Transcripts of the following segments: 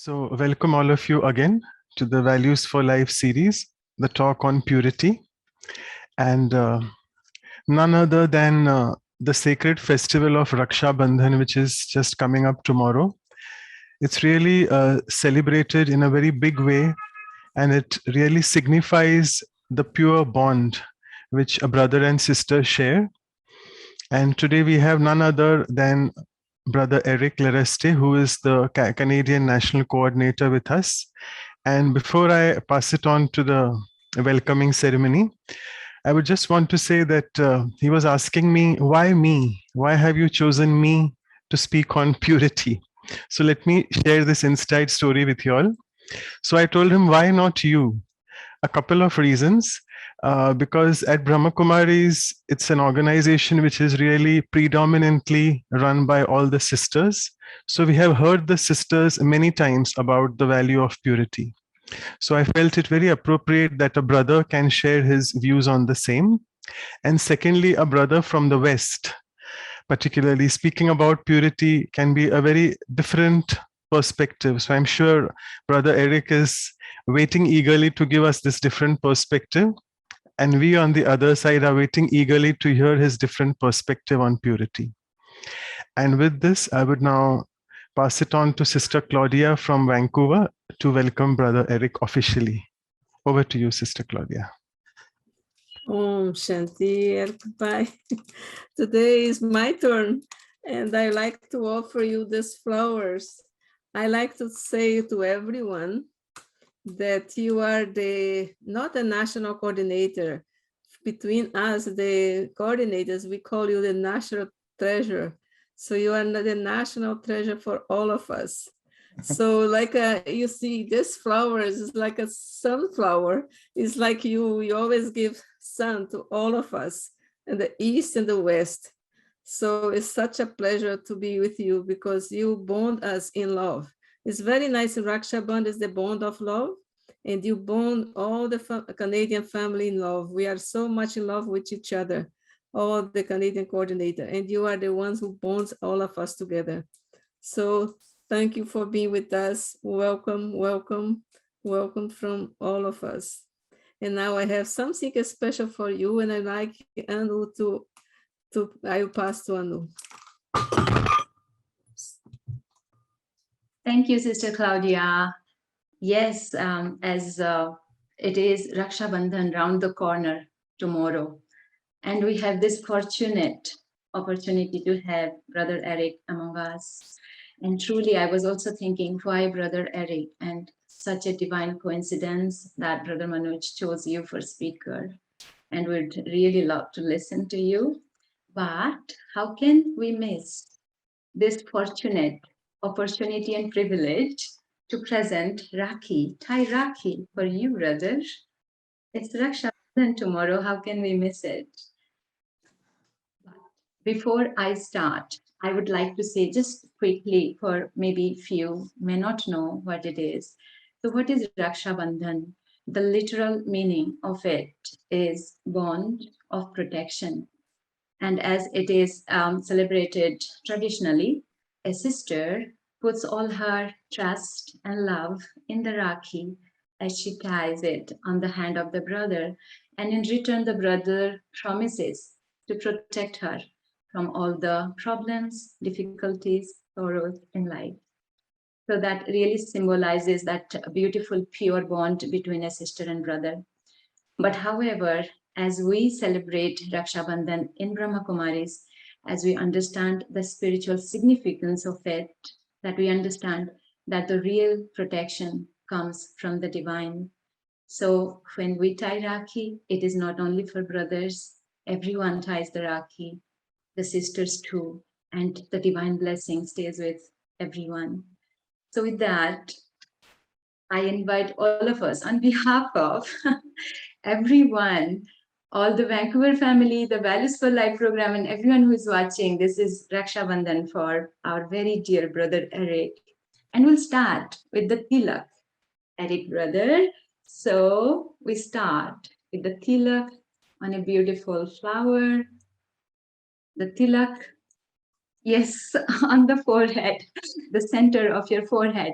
So, welcome all of you again to the Values for Life series, the talk on purity. And none other than the sacred festival of Raksha Bandhan, which is just coming up tomorrow. It's really celebrated in a very big way, and it really signifies the pure bond which a brother and sister share. And today we have none other than Brother Eric Reste, who is the Canadian National Coordinator with us. And before I pass it on to the welcoming ceremony, I would just want to say that he was asking me, why me? Why have you chosen me to speak on purity? So let me share this inside story with you all. So I told him, why not you? A couple of reasons. Because at Brahma Kumaris, it's an organization which is really predominantly run by all the sisters. So we have heard the sisters many times about the value of purity. So I felt it very appropriate that a brother can share his views on the same. And secondly, a brother from the West, particularly speaking about purity, can be a very different perspective. So I'm sure Brother Eric is waiting eagerly to give us this different perspective. And we on the other side are waiting eagerly to hear his different perspective on purity. And with this, I would now pass it on to Sister Claudia from Vancouver to welcome Brother Eric officially. Over to you, Sister Claudia. Om Shanti Bye. Today is my turn, and I like to offer you these flowers. I like to say to everyone that you are not a national coordinator. Between us, the coordinators, we call you the national treasure. So you are the national treasure for all of us. So like you see, this flowers is like a sunflower. It's like you always give sun to all of us in the East and the West. So it's such a pleasure to be with you because you bond us in love. It's very nice. Raksha Band is the bond of love, and you bond all the Canadian family in love. We are so much in love with each other, all the Canadian coordinator, and you are the ones who bonds all of us together. So thank you for being with us. Welcome, welcome, welcome from all of us. And now I have something special for you, and I like Anu I will pass to Anu. Thank you, Sister Claudia. Yes, as it is Raksha Bandhan round the corner tomorrow, and we have this fortunate opportunity to have Brother Eric among us. And truly, I was also thinking, why Brother Eric? And such a divine coincidence that Brother Manoj chose you for speaker, and we'd really love to listen to you. But how can we miss this fortunate opportunity and privilege to present Rakhi, Thai Rakhi for you, brother? It's Raksha Bandhan tomorrow. How can we miss it? But before I start, I would like to say just quickly, for maybe few may not know what it is. So what is Raksha Bandhan? The literal meaning of it is bond of protection. And as it is celebrated traditionally, a sister puts all her trust and love in the Rakhi as she ties it on the hand of the brother. And in return, the brother promises to protect her from all the problems, difficulties, sorrows in life. So that really symbolizes that beautiful, pure bond between a sister and brother. But however, as we celebrate Raksha Bandhan in Brahma Kumaris, as we understand the spiritual significance of it, that we understand that the real protection comes from the divine. So when we tie Rakhi, it is not only for brothers, everyone ties the Rakhi, the sisters too, and the divine blessing stays with everyone. So with that, I invite all of us on behalf of everyone, all the Vancouver family, the Values for Life program, and everyone who is watching. This is Raksha Bandhan for our very dear brother Eric. And we'll start with the tilak, Eric brother. So we start with the tilak on a beautiful flower. The tilak, yes, on the forehead, the center of your forehead.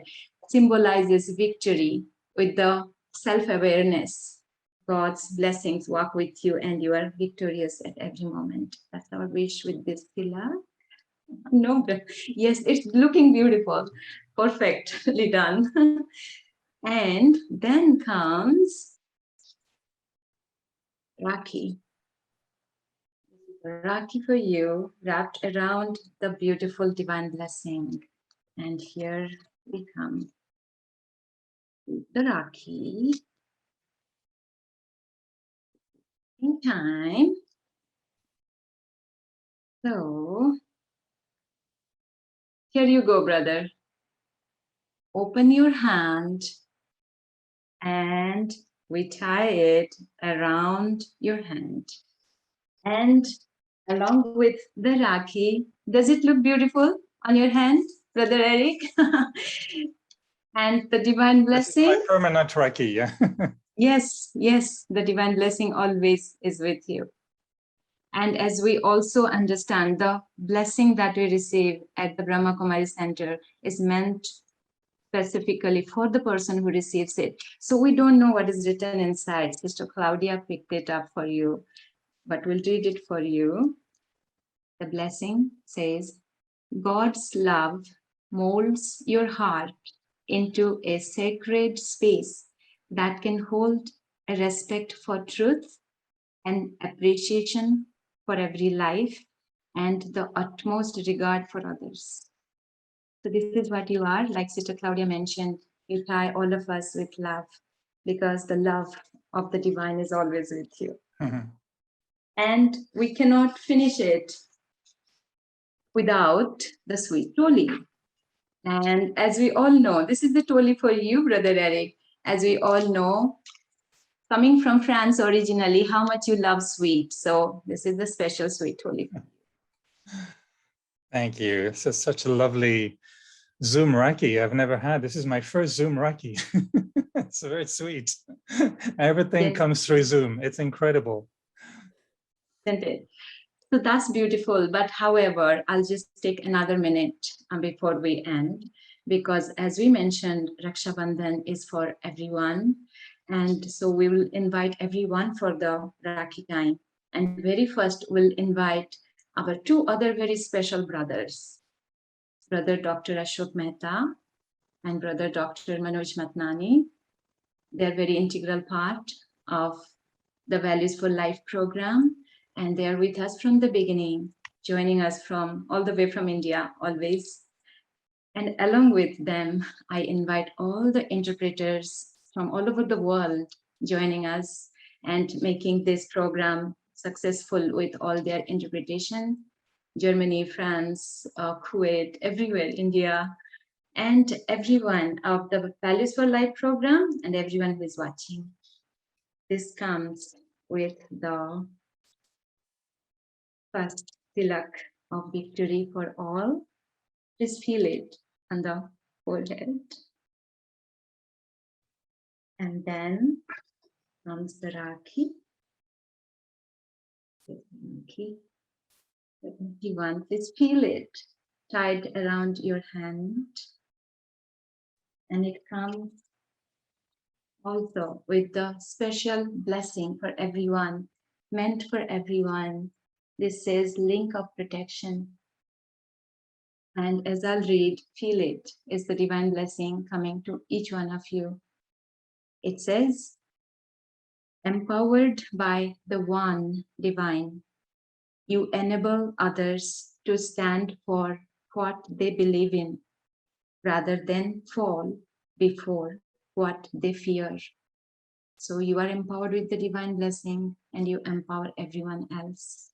symbolizes victory with the self-awareness. God's blessings walk with you and you are victorious at every moment. That's our wish with this pillar. No, yes, it's looking beautiful. Perfectly done. And then comes Rakhi. Rakhi for you, wrapped around the beautiful divine blessing. And here we come. The Rakhi. In time. So, here you go, brother. Open your hand and we tie it around your hand. And along with the Rakhi, does it look beautiful on your hand, Brother Eric? And the divine blessing. This is my permanent Rakhi, yeah. Yes, yes, the divine blessing always is with you. And as we also understand, the blessing that we receive at the Brahma Kumaris Center is meant specifically for the person who receives it. So we don't know what is written inside. Sister Claudia picked it up for you, but we'll read it for you. The blessing says, God's love molds your heart into a sacred space that can hold a respect for truth and appreciation for every life and the utmost regard for others. So this is what you are, like Sister Claudia mentioned, you tie all of us with love because the love of the divine is always with you. Mm-hmm. And we cannot finish it without the sweet toli. And as we all know, this is the toli for you, Brother Eric. As we all know, coming from France originally, how much you love sweet. So this is the special sweet toli. Thank you. This is such a lovely Zoom Rakhi I've never had. This is my first Zoom Rakhi. It's very sweet. Everything comes through Zoom. It's incredible. Isn't it? So that's beautiful. But however, I'll just take another minute before we end, because as we mentioned, Raksha Bandhan is for everyone. And so we will invite everyone for the Rakhi time. And very first, we'll invite our two other very special brothers, Brother Dr. Ashok Mehta and Brother Dr. Manoj Matnani. They're very integral part of the Values for Life program. And they are with us from the beginning, joining us from all the way from India, always. And along with them, I invite all the interpreters from all over the world joining us and making this program successful with all their interpretation. Germany, France, Kuwait, everywhere, India, and everyone of the Values for Life program and everyone who is watching. This comes with the first tilak of victory for all. Just feel it on the forehead. And then comes the Rakhi. Everyone, please feel it tied around your hand. And it comes also with the special blessing for everyone, meant for everyone. This says link of protection. And as I'll read, feel it is the divine blessing coming to each one of you. It says, empowered by the one divine, you enable others to stand for what they believe in, rather than fall before what they fear. So you are empowered with the divine blessing and you empower everyone else.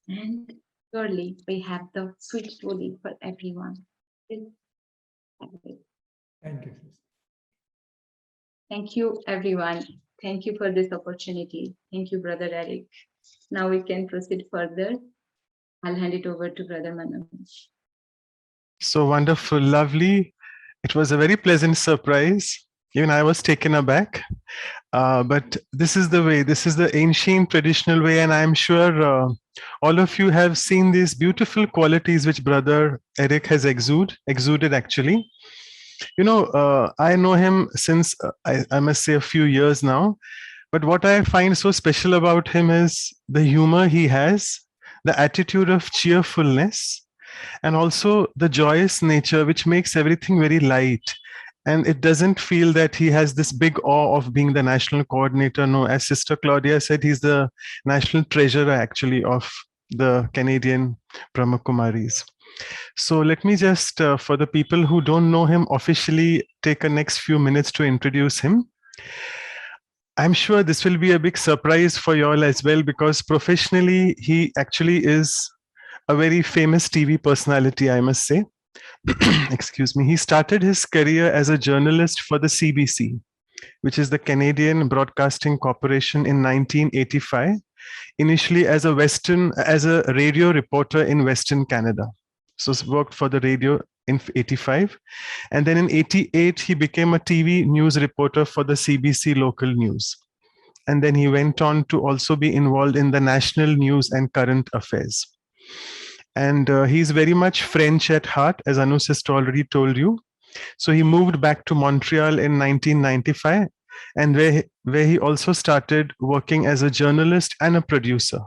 And surely we have the sweet toli for everyone. Thank you. Thank you, everyone. Thank you for this opportunity. Thank you, Brother Eric. Now we can proceed further. I'll hand it over to Brother Manoj. So wonderful, lovely. It was a very pleasant surprise. Even I was taken aback. But this is the way, this is the ancient traditional way, and I'm sure all of you have seen these beautiful qualities which Brother Eric has exuded actually. I know him since I must say a few years now. But what I find so special about him is the humor he has, the attitude of cheerfulness, and also the joyous nature, which makes everything very light. And it doesn't feel that he has this big awe of being the national coordinator. No, as Sister Claudia said, he's the national treasurer actually of the Canadian Brahma Kumaris. So let me just, for the people who don't know him, officially take a next few minutes to introduce him. I'm sure this will be a big surprise for you all as well, because professionally, he actually is a very famous TV personality, I must say. Excuse me. He started his career as a journalist for the CBC, which is the Canadian Broadcasting Corporation, in 1985, initially as a radio reporter in Western Canada. So he worked for the radio in 85. And then in 88, he became a TV news reporter for the CBC local news. And then he went on to also be involved in the national news and current affairs. And he's very much French at heart, as Anu sister already told you. So he moved back to Montreal in 1995, and where he also started working as a journalist and a producer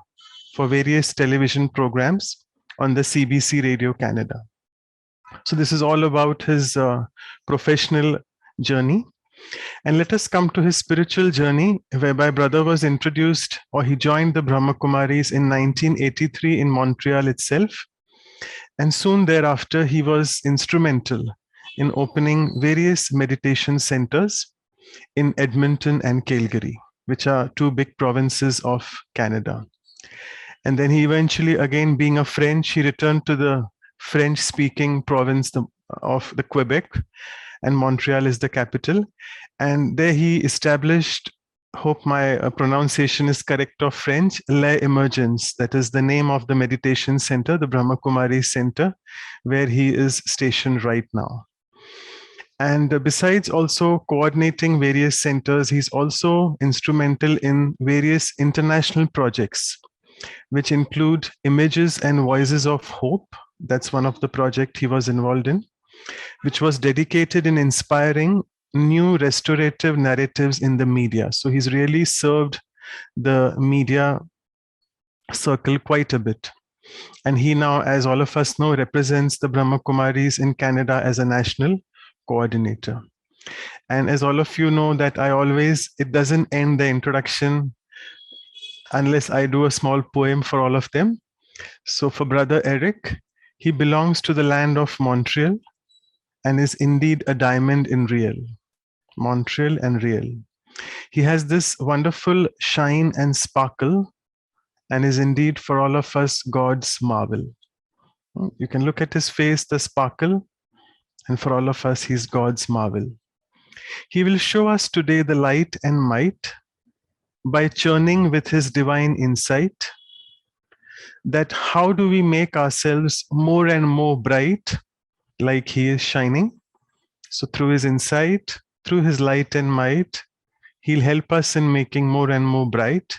for various television programs on the CBC Radio Canada. So this is all about his professional journey. And let us come to his spiritual journey, whereby brother was introduced, or he joined the Brahma Kumaris in 1983 in Montreal itself. And soon thereafter, he was instrumental in opening various meditation centers in Edmonton and Calgary, which are two big provinces of Canada. And then he eventually, again being a French, he returned to the French-speaking province of the Quebec, and Montreal is the capital. And there he established, hope my pronunciation is correct, of French, L'Emergence. That is the name of the meditation center, the Brahma Kumaris Center, where he is stationed right now. And besides also coordinating various centers, he's also instrumental in various international projects, which include Images and Voices of Hope. That's one of the projects he was involved in, which was dedicated in inspiring new restorative narratives in the media. So he's really served the media circle quite a bit. And he now, as all of us know, represents the Brahma Kumaris in Canada as a national coordinator. And as all of you know, that it doesn't end the introduction unless I do a small poem for all of them. So for Brother Eric, he belongs to the land of Montreal and is indeed a diamond in real. Montreal and real. He has this wonderful shine and sparkle and is indeed for all of us God's marvel. You can look at his face, the sparkle, and for all of us, he's God's marvel. He will show us today the light and might by churning with his divine insight, that how do we make ourselves more and more bright like he is shining. So through his insight, through his light and might, he'll help us in making more and more bright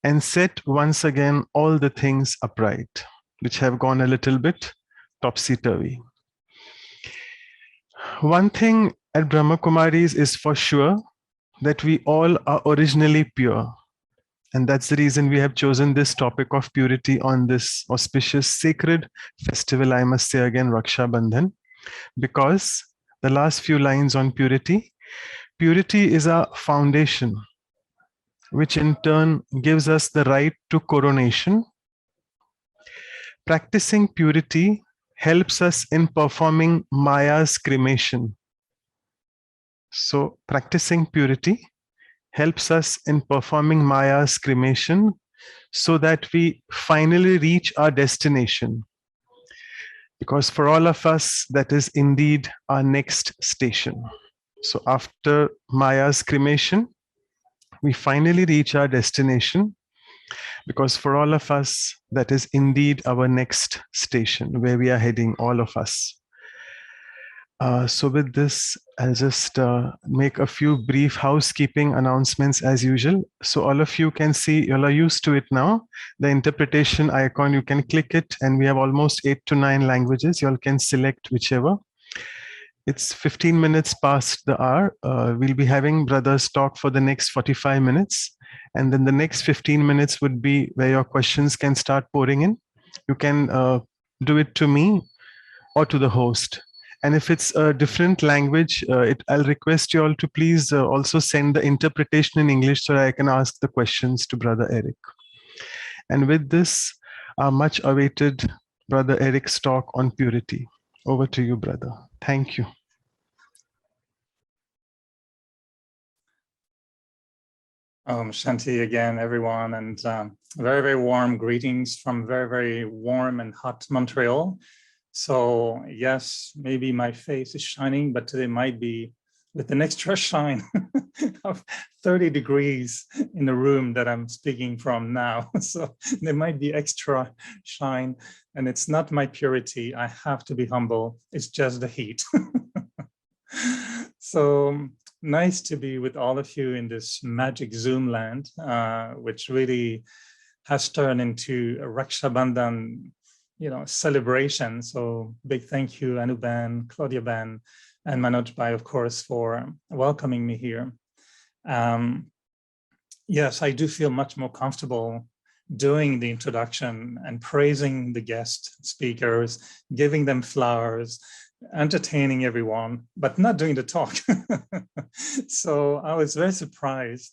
and set once again all the things upright, which have gone a little bit topsy-turvy. One thing at Brahma Kumaris is for sure, that we all are originally pure. And that's the reason we have chosen this topic of purity on this auspicious sacred festival, I must say again, Raksha Bandhan, because the last few lines on purity, purity is our foundation, which in turn gives us the right to coronation. Practicing purity helps us in performing Maya's cremation. So practicing purity helps us in performing Maya's cremation so that we finally reach our destination. Because for all of us, that is indeed our next station. So after Maya's cremation, we finally reach our destination, because for all of us, that is indeed our next station, where we are heading, all of us. So with this, I'll just make a few brief housekeeping announcements as usual. So all of you can see, you all are used to it now. The interpretation icon, you can click it, and we have almost 8 to 9 languages. You all can select whichever. It's 15 minutes past the hour. We'll be having brothers talk for the next 45 minutes. And then the next 15 minutes would be where your questions can start pouring in. You can do it to me or to the host. And if it's a different language, I'll request you all to please also send the interpretation in English so that I can ask the questions to Brother Eric. And with this, our much awaited Brother Eric's talk on purity. Over to you, brother. Thank you. Shanti again, everyone, and very, very warm greetings from very, very warm and hot Montreal. So yes, maybe my face is shining, but today might be with an extra shine of 30 degrees in the room that I'm speaking from now. So there might be extra shine, and it's not my purity. I have to be humble. It's just the heat. So nice to be with all of you in this magic Zoom land, which really has turned into a Raksha Bandhan, celebration. So big thank you, Anuban, Claudia Ban, and Manoj Bhai, of course, for welcoming me here. Yes, I do feel much more comfortable doing the introduction and praising the guest speakers, giving them flowers, entertaining everyone, but not doing the talk. So I was very surprised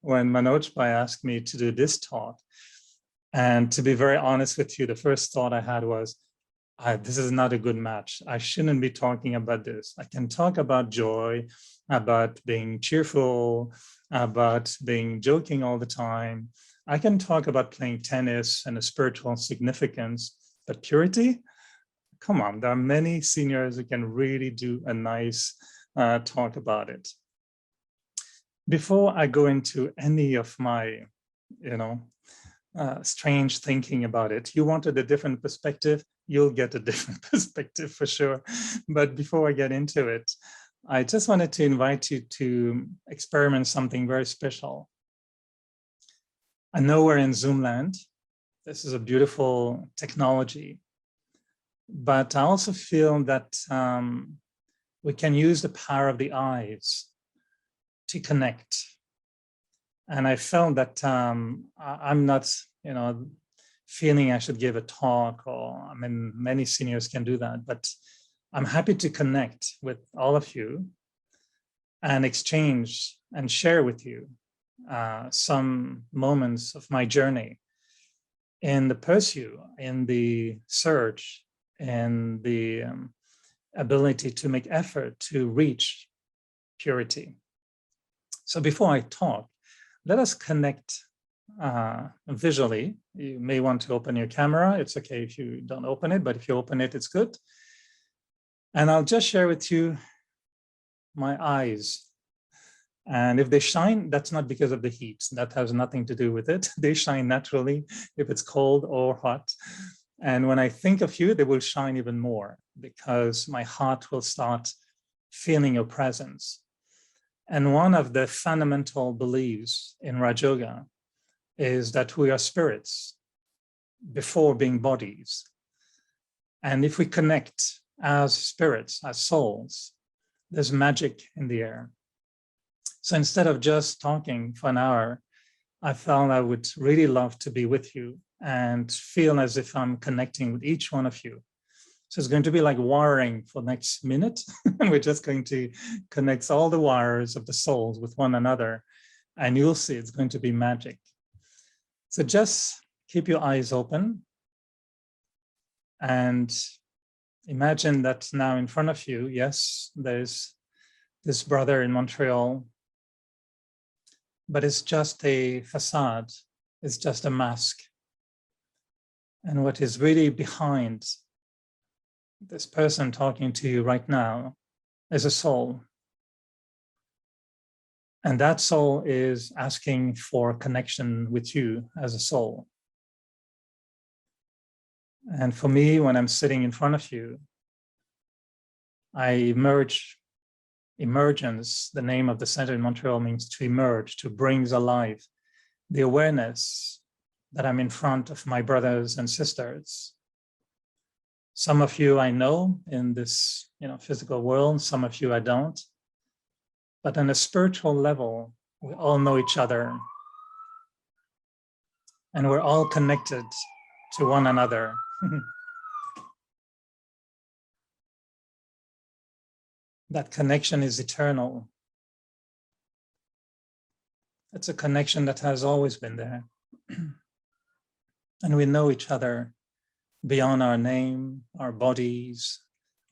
when Manoj Bhai asked me to do this talk. And to be very honest with you, the first thought I had was, this is not a good match. I shouldn't be talking about this. I can talk about joy, about being cheerful, about being joking all the time. I can talk about playing tennis and a spiritual significance, but purity? Come on, there are many seniors who can really do a nice talk about it. Before I go into any of my, strange thinking about it, you wanted a different perspective, you'll get a different perspective for sure. But before I get into it, I just wanted to invite you to experiment something very special. I know we're in Zoom land. This is a beautiful technology. But I also feel that we can use the power of the eyes to connect. And I felt that I'm not, feeling I should give a talk, or many seniors can do that, but I'm happy to connect with all of you and exchange and share with you some moments of my journey in the pursuit, in the search, and the ability to make effort to reach purity. So before I talk, let us connect visually. You may want to open your camera. It's okay if you don't open it, but if you open it, it's good. And I'll just share with you my eyes. And if they shine, that's not because of the heat. That has nothing to do with it. They shine naturally if it's cold or hot. And when I think of you, they will shine even more because my heart will start feeling your presence. And one of the fundamental beliefs in Raj Yoga is that we are spirits before being bodies. And if we connect as spirits, as souls, there's magic in the air. So instead of just talking for an hour, I felt I would really love to be with you and feel as if I'm connecting with each one of you. So it's going to be like wiring for the next minute. And we're just going to connect all the wires of the souls with one another. And you'll see it's going to be magic. So just keep your eyes open. And imagine that now in front of you, yes, there's this brother in Montreal, but it's just a facade. It's just a mask. And what is really behind this person talking to you right now is a soul. And that soul is asking for connection with you as a soul. And for me, when I'm sitting in front of you, I emerge. Emergence, the name of the center in Montreal, means to emerge, to bring alive the awareness that I'm in front of my brothers and sisters. Some of you I know in this, physical world, some of you I don't. But on a spiritual level, we all know each other. And we're all connected to one another. That connection is eternal. It's a connection that has always been there. And we know each other beyond our name, our bodies,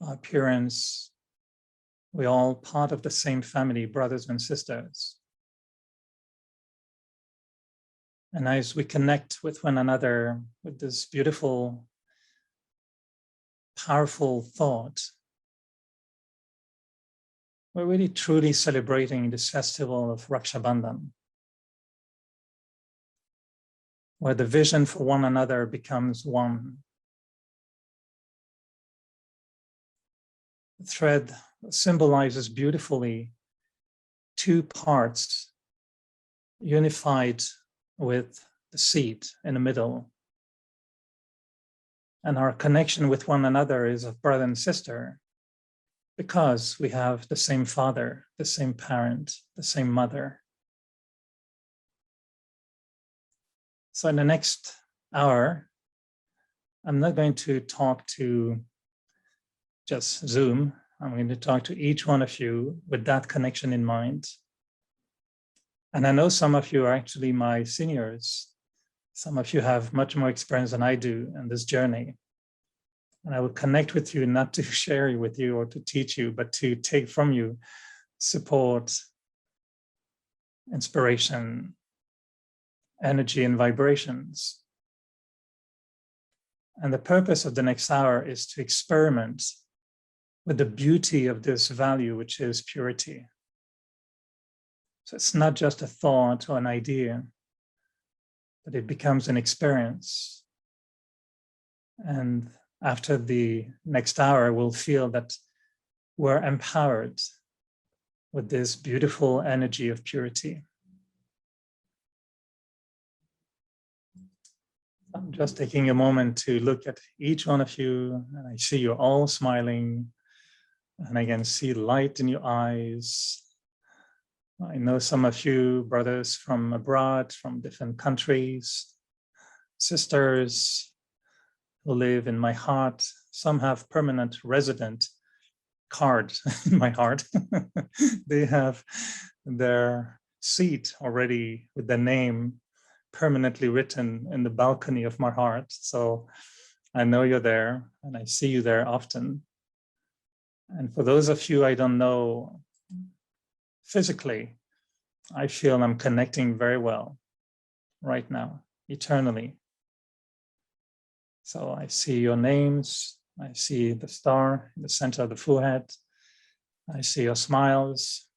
our appearance. We're all part of the same family, brothers and sisters. And as we connect with one another with this beautiful, powerful thought, we're really truly celebrating this festival of Raksha Bandhan, where the vision for one another becomes one. The thread symbolizes beautifully two parts unified with the seed in the middle. And our connection with one another is of brother and sister because we have the same father, the same parent, the same mother. So in the next hour, I'm not going to talk to just Zoom. I'm going to talk to each one of you with that connection in mind. And I know some of you are actually my seniors. Some of you have much more experience than I do in this journey. And I will connect with you, not to share with you or to teach you, but to take from you support, inspiration, energy, and vibrations. And the purpose of the next hour is to experiment with the beauty of this value, which is purity. So it's not just a thought or an idea, but it becomes an experience. And after the next hour, we'll feel that we're empowered with this beautiful energy of purity. I'm just taking a moment to look at each one of you, and I see you're all smiling, and I can see light in your eyes. I know some of you brothers from abroad, from different countries, sisters who live in my heart. Some have permanent resident card in my heart. They have their seat already with their name permanently written in the balcony of my heart. So I know you're there and I see you there often. And for those of you I don't know physically, I feel I'm connecting very well right now, eternally. So I see your names, I see the star in the center of the forehead, I see your smiles.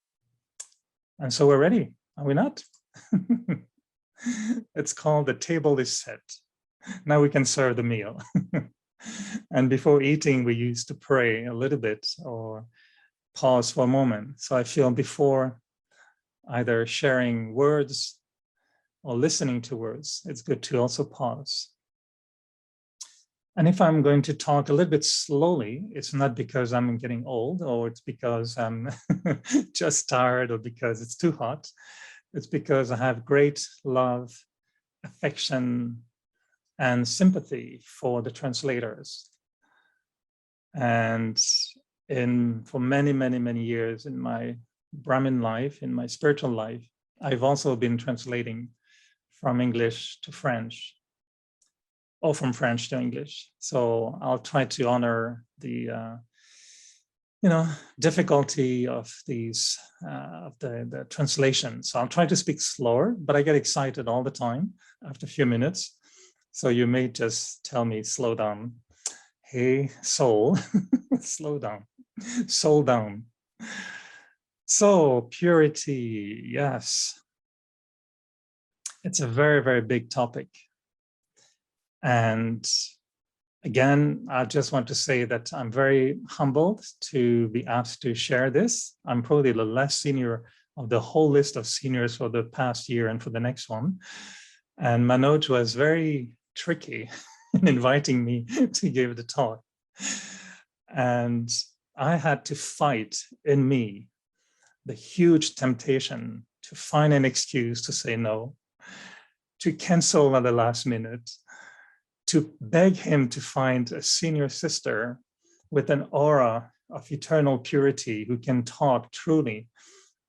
And so we're ready, are we not? It's called The Table is Set. Now we can serve the meal. And before eating, we used to pray a little bit or pause for a moment. So I feel before either sharing words or listening to words, it's good to also pause. And if I'm going to talk a little bit slowly, it's not because I'm getting old or it's because I'm just tired or because it's too hot. It's because I have great love, affection, and sympathy for the translators. And for many, many, many years in my Brahmin life, in my spiritual life, I've also been translating from English to French, or from French to English. So I'll try to honor the difficulty of these, of the translation. So I'll try to speak slower, but I get excited all the time after a few minutes. So you may just tell me, slow down. Hey, soul, slow down, soul down. So purity, yes. It's a very, very big topic. And again, I just want to say that I'm very humbled to be asked to share this. I'm probably the less senior of the whole list of seniors for the past year and for the next one. And Manoj was very tricky in inviting me to give the talk. And I had to fight in me the huge temptation to find an excuse to say no, to cancel at the last minute, to beg him to find a senior sister with an aura of eternal purity who can talk truly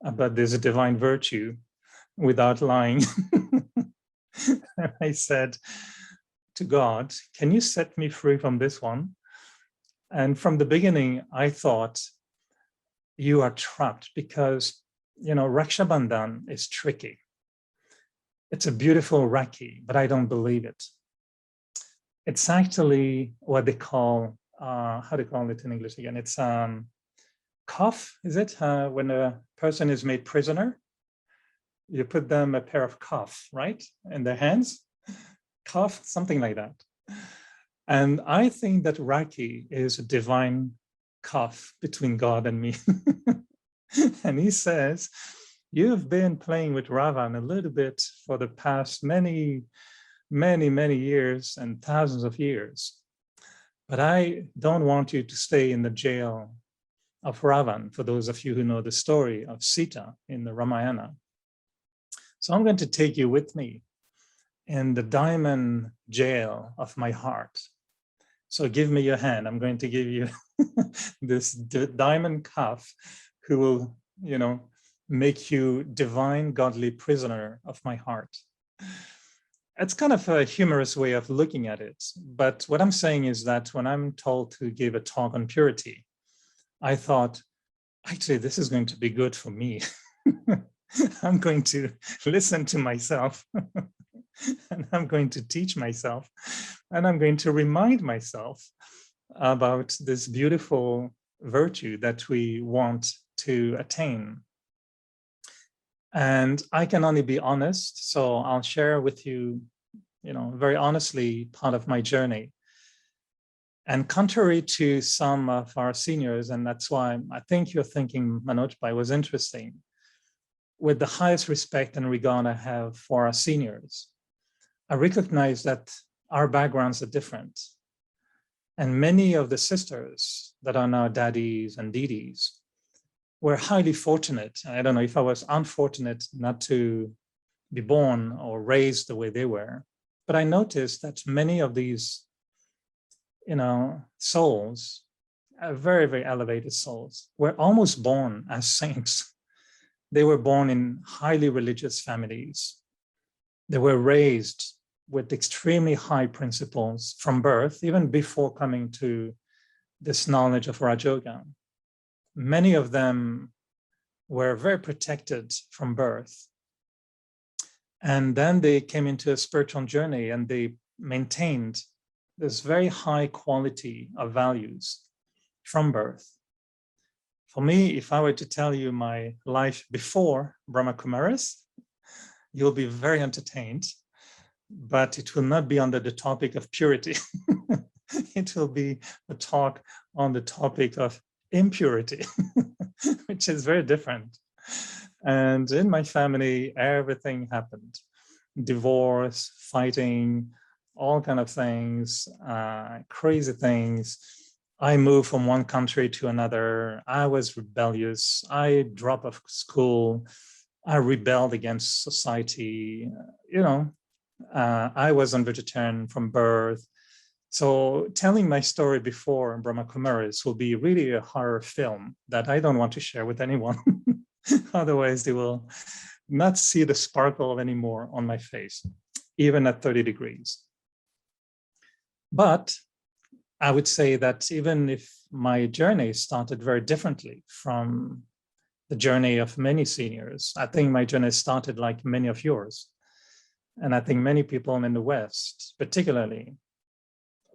about this divine virtue without lying. I said to God, can you set me free from this one? And from the beginning, I thought, you are trapped because, Raksha Bandhan is tricky. It's a beautiful Rakhi, but I don't believe it. It's actually what they call, how do you call it in English again? It's cuff, is it? When a person is made prisoner, you put them a pair of cuff, right? In their hands, cuff, something like that. And I think that Rakhi is a divine cuff between God and me. And he says, you've been playing with Ravan a little bit for the past many years and thousands of years. But I don't want you to stay in the jail of Ravan, for those of you who know the story of Sita in the Ramayana. So I'm going to take you with me in the diamond jail of my heart. So give me your hand. I'm going to give you this diamond cuff who will, make you divine, godly prisoner of my heart. It's kind of a humorous way of looking at it. But what I'm saying is that when I'm told to give a talk on purity, I thought, actually, this is going to be good for me. I'm going to listen to myself. And I'm going to teach myself. And I'm going to remind myself about this beautiful virtue that we want to attain. And I can only be honest, so I'll share with you, very honestly, part of my journey. And contrary to some of our seniors, and that's why I think you're thinking Manojbhai was interesting, with the highest respect and regard I have for our seniors, I recognize that our backgrounds are different. And many of the sisters that are now daddies and didis were highly fortunate. I don't know if I was unfortunate not to be born or raised the way they were, but I noticed that many of these, souls, very, very elevated souls, were almost born as saints. They were born in highly religious families. They were raised with extremely high principles from birth, even before coming to this knowledge of Rajoga. Many of them were very protected from birth. And then they came into a spiritual journey and they maintained this very high quality of values from birth. For me, if I were to tell you my life before Brahma Kumaris, you'll be very entertained, but it will not be under the topic of purity. It will be a talk on the topic of impurity, which is very different. And in my family, everything happened. Divorce, fighting, all kind of things, crazy things. I moved from one country to another. I was rebellious. I dropped off school. I rebelled against society. I wasn't vegetarian from birth. So telling my story before Brahma Kumaris will be really a horror film that I don't want to share with anyone. Otherwise, they will not see the sparkle anymore on my face, even at 30 degrees. But I would say that even if my journey started very differently from the journey of many seniors, I think my journey started like many of yours. And I think many people in the West, particularly,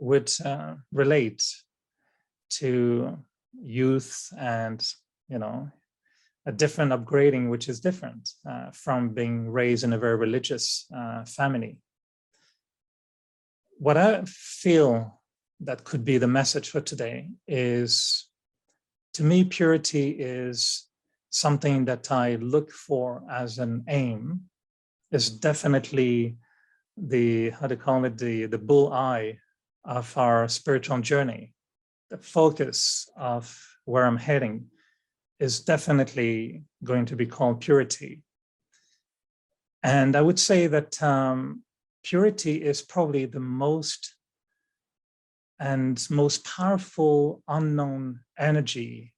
would relate to youth and, a different upgrading, which is different from being raised in a very religious family. What I feel that could be the message for today is, to me, purity is something that I look for as an aim. Is definitely the bull eye of our spiritual journey. the focus of where I'm heading is definitely going to be called purity. And I would say that purity is probably the most powerful unknown energy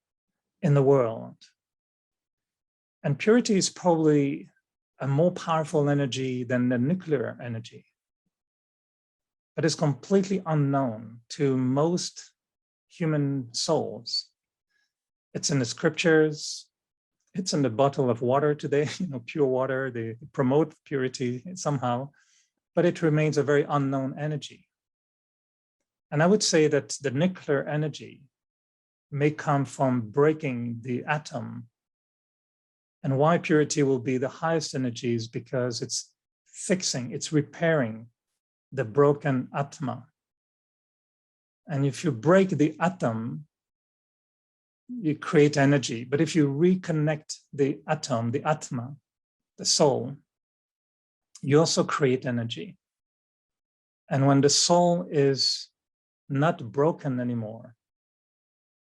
in the world. And purity is probably a more powerful energy than the nuclear energy, but it's completely unknown to most human souls. It's in the scriptures, it's in the bottle of water today, pure water, they promote purity somehow, but it remains a very unknown energy. And I would say that the nuclear energy may come from breaking the atom. And why purity will be the highest energy is because it's fixing, it's repairing the broken atma. And if you break the atom, you create energy. But if you reconnect the atom, the atma, the soul, you also create energy. And when the soul is not broken anymore,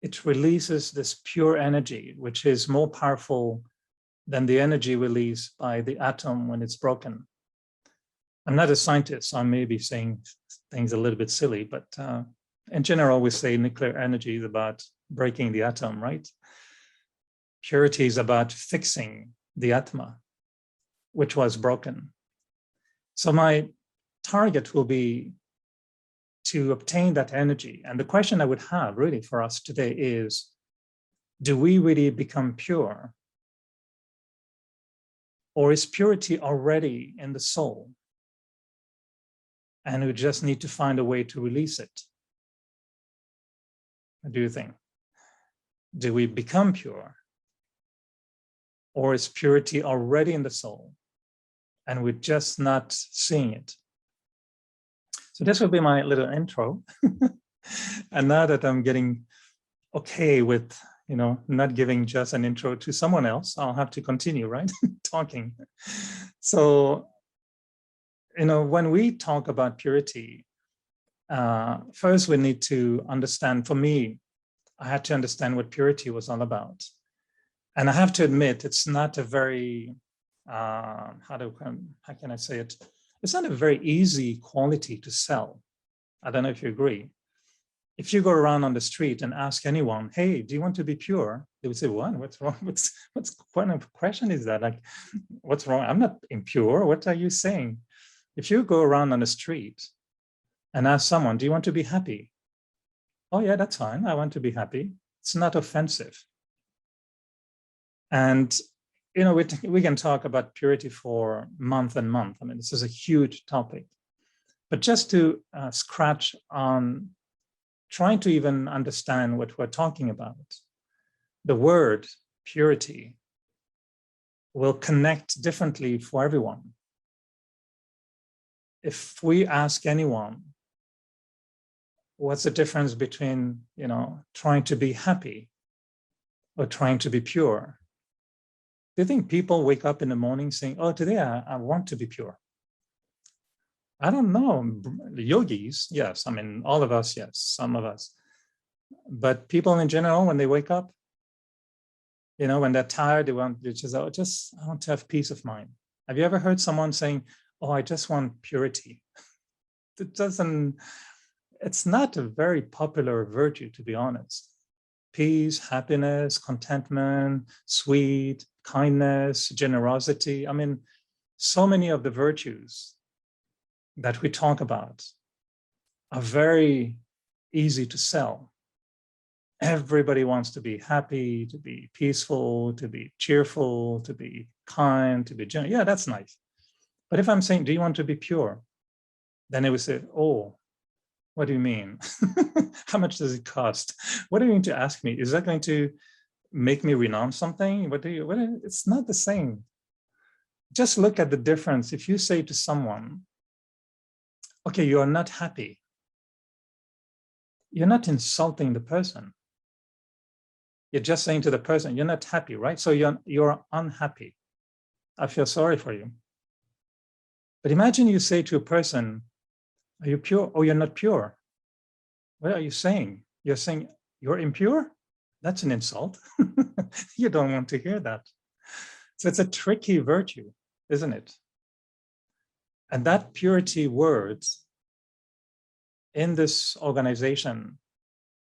it releases this pure energy, which is more powerful than the energy released by the atom when it's broken. I'm not a scientist, so I may be saying things a little bit silly, but in general, we say nuclear energy is about breaking the atom, right? Purity is about fixing the atma, which was broken. So my target will be to obtain that energy. And the question I would have really for us today is, do we really become pure? Or is purity already in the soul? And we just need to find a way to release it. What do you think? Do we become pure? Or is purity already in the soul and we're just not seeing it? So this will be my little intro. And now that I'm getting okay with, not giving just an intro to someone else, I'll have to continue, right? Talking. So, when we talk about purity, first we need to understand, for me, I had to understand what purity was all about. And I have to admit, it's not a very, how can I say it? It's not a very easy quality to sell. I don't know if you agree. If you go around on the street and ask anyone, hey, do you want to be pure? They would say, what? What's wrong? What kind of question is that? Like, what's wrong? I'm not impure. What are you saying? If you go around on the street and ask someone, do you want to be happy? Oh yeah, that's fine. I want to be happy. It's not offensive. And, we can talk about purity for month and month. I mean, this is a huge topic. But just to scratch on trying to even understand what we're talking about, the word purity will connect differently for everyone. If we ask anyone, what's the difference between, trying to be happy or trying to be pure? Do you think people wake up in the morning saying, oh, today I want to be pure? I don't know. The yogis, yes. I mean, all of us, yes, some of us. But people in general, when they wake up, when they're tired, they just, I want to have peace of mind. Have you ever heard someone saying, oh, I just want purity? It's not a very popular virtue, to be honest. Peace, happiness, contentment, sweet, kindness, generosity. I mean, so many of the virtues that we talk about are very easy to sell. Everybody wants to be happy, to be peaceful, to be cheerful, to be kind, to be generous. Yeah, that's nice. But if I'm saying, do you want to be pure? Then they would say, oh, what do you mean? How much does it cost? What are you going to ask me? Is that going to make me renounce something? It's not the same. Just look at the difference. If you say to someone, okay, you are not happy, you're not insulting the person. You're just saying to the person, you're not happy, right? So you're unhappy. I feel sorry for you. But imagine you say to a person, are you pure? Oh, you're not pure. What are you saying? You're saying, You're impure? That's an insult. You don't want to hear that. So it's a tricky virtue, isn't it? And that purity word in this organization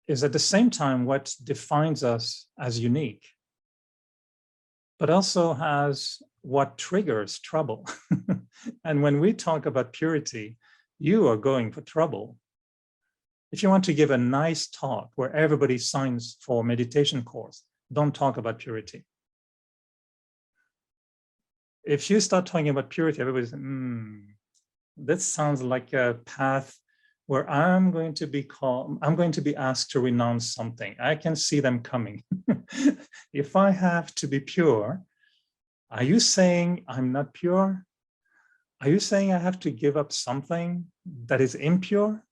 is at the same time what defines us as unique, but also has what triggers trouble. And when we talk about purity, you are going for trouble. If you want to give a nice talk where everybody signs for a meditation course, don't talk about purity. If you start talking about purity, everybody's, this sounds like a path where I'm going to be asked to renounce something. I can see them coming. If I have to be pure, are you saying I'm not pure? Are you saying I have to give up something that is impure?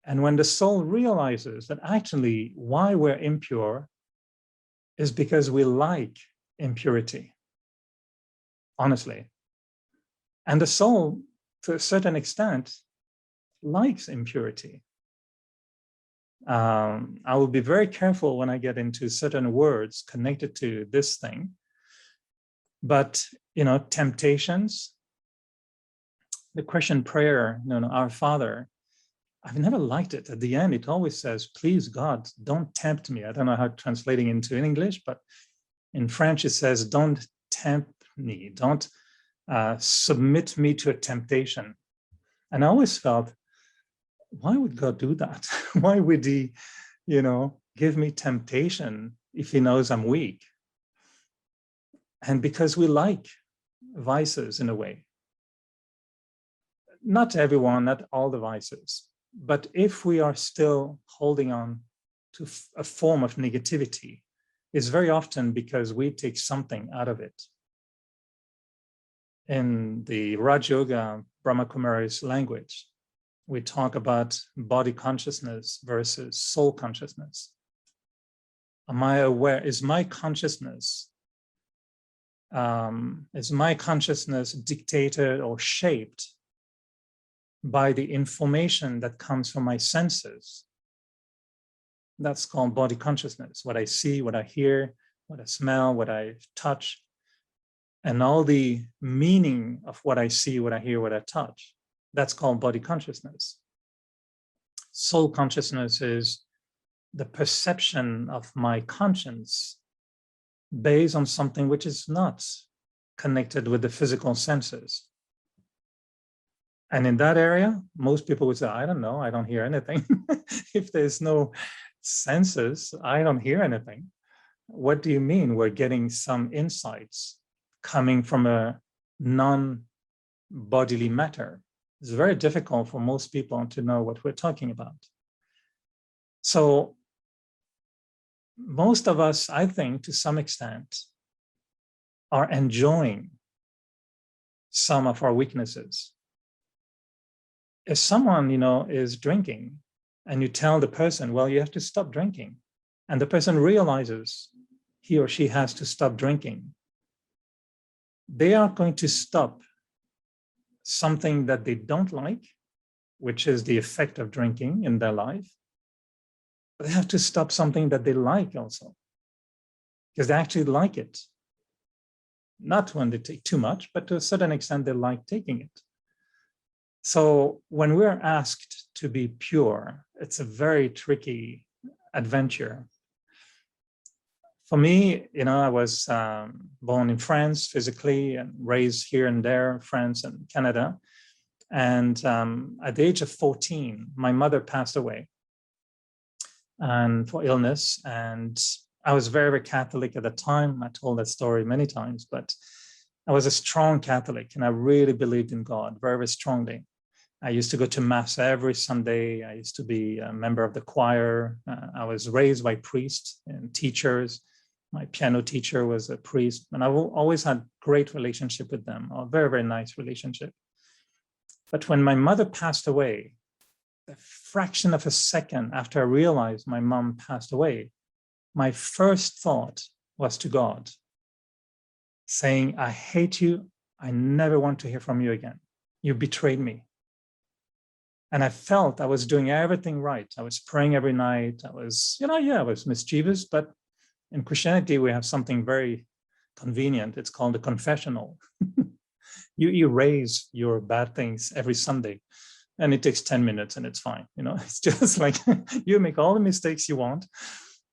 And when the soul realizes that actually why we're impure is because we like impurity, honestly. And the soul, to a certain extent, likes impurity. I will be very careful when I get into certain words connected to this thing. But, temptations, the Christian prayer, Our Father, I've never liked it. At the end, it always says, please, God, don't tempt me. I don't know how translating into in English, but in French, it says, don't tempt me. Don't submit me to a temptation. And I always felt, why would God do that? Why would he, give me temptation if he knows I'm weak? And because we like vices in a way. Not everyone, not all the vices. But if we are still holding on to a form of negativity, it's very often because we take something out of it. In the Raj Yoga, Brahma Kumaris language, we talk about body consciousness versus soul consciousness. Am I aware? Is my consciousness dictated or shaped by the information that comes from my senses? That's called body consciousness. What I see, what I hear, what I smell, what I touch, and all the meaning of what I see, what I hear, what I touch. That's called body consciousness. Soul consciousness is the perception of my conscience based on something which is not connected with the physical senses. And in that area, most people would say, I don't know, I don't hear anything. If there's no senses, I don't hear anything. What do you mean? We're getting some insights coming from a non-bodily matter. It's very difficult for most people to know what we're talking about. So most of us, I think, to some extent, are enjoying some of our weaknesses. If someone, is drinking and you tell the person, well, you have to stop drinking, and the person realizes he or she has to stop drinking, they are going to stop something that they don't like, which is the effect of drinking in their life. But they have to stop something that they like also, because they actually like it. Not when they take too much, but to a certain extent, they like taking it. So when we're asked to be pure, it's a very tricky adventure. For me, I was born in France physically and raised here and there, France and Canada. And at the age of 14, my mother passed away and for illness. And I was very, very Catholic at the time. I told that story many times, but I was a strong Catholic and I really believed in God very, very strongly. I used to go to Mass every Sunday. I used to be a member of the choir. I was raised by priests and teachers. My piano teacher was a priest, and I've always had great relationship with them, a very, very nice relationship. But when my mother passed away, a fraction of a second after I realized my mom passed away, my first thought was to God, saying, I hate you. I never want to hear from you again. You betrayed me. And I felt I was doing everything right. I was praying every night. I was, I was mischievous, but in Christianity, we have something very convenient. It's called a confessional. You erase your bad things every Sunday, and it takes 10 minutes and it's fine. It's just like you make all the mistakes you want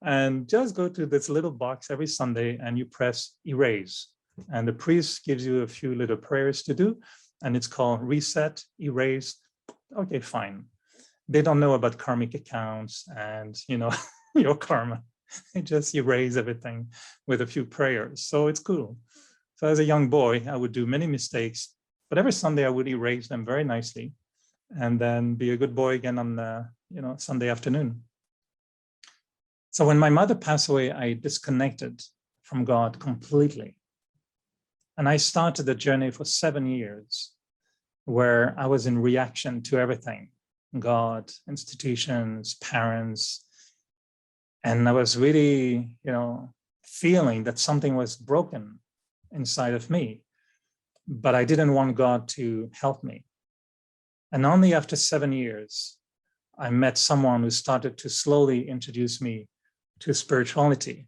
and just go to this little box every Sunday and you press erase. And the priest gives you a few little prayers to do, and it's called reset, erase. Okay, fine. They don't know about karmic accounts and, your karma. They just erase everything with a few prayers. So it's cool. So as a young boy, I would do many mistakes, but every Sunday I would erase them very nicely and then be a good boy again on the, Sunday afternoon. So when my mother passed away, I disconnected from God completely. And I started the journey for 7 years where I was in reaction to everything, God, institutions, parents. And I was really, feeling that something was broken inside of me, but I didn't want God to help me. And only after 7 years, I met someone who started to slowly introduce me to spirituality.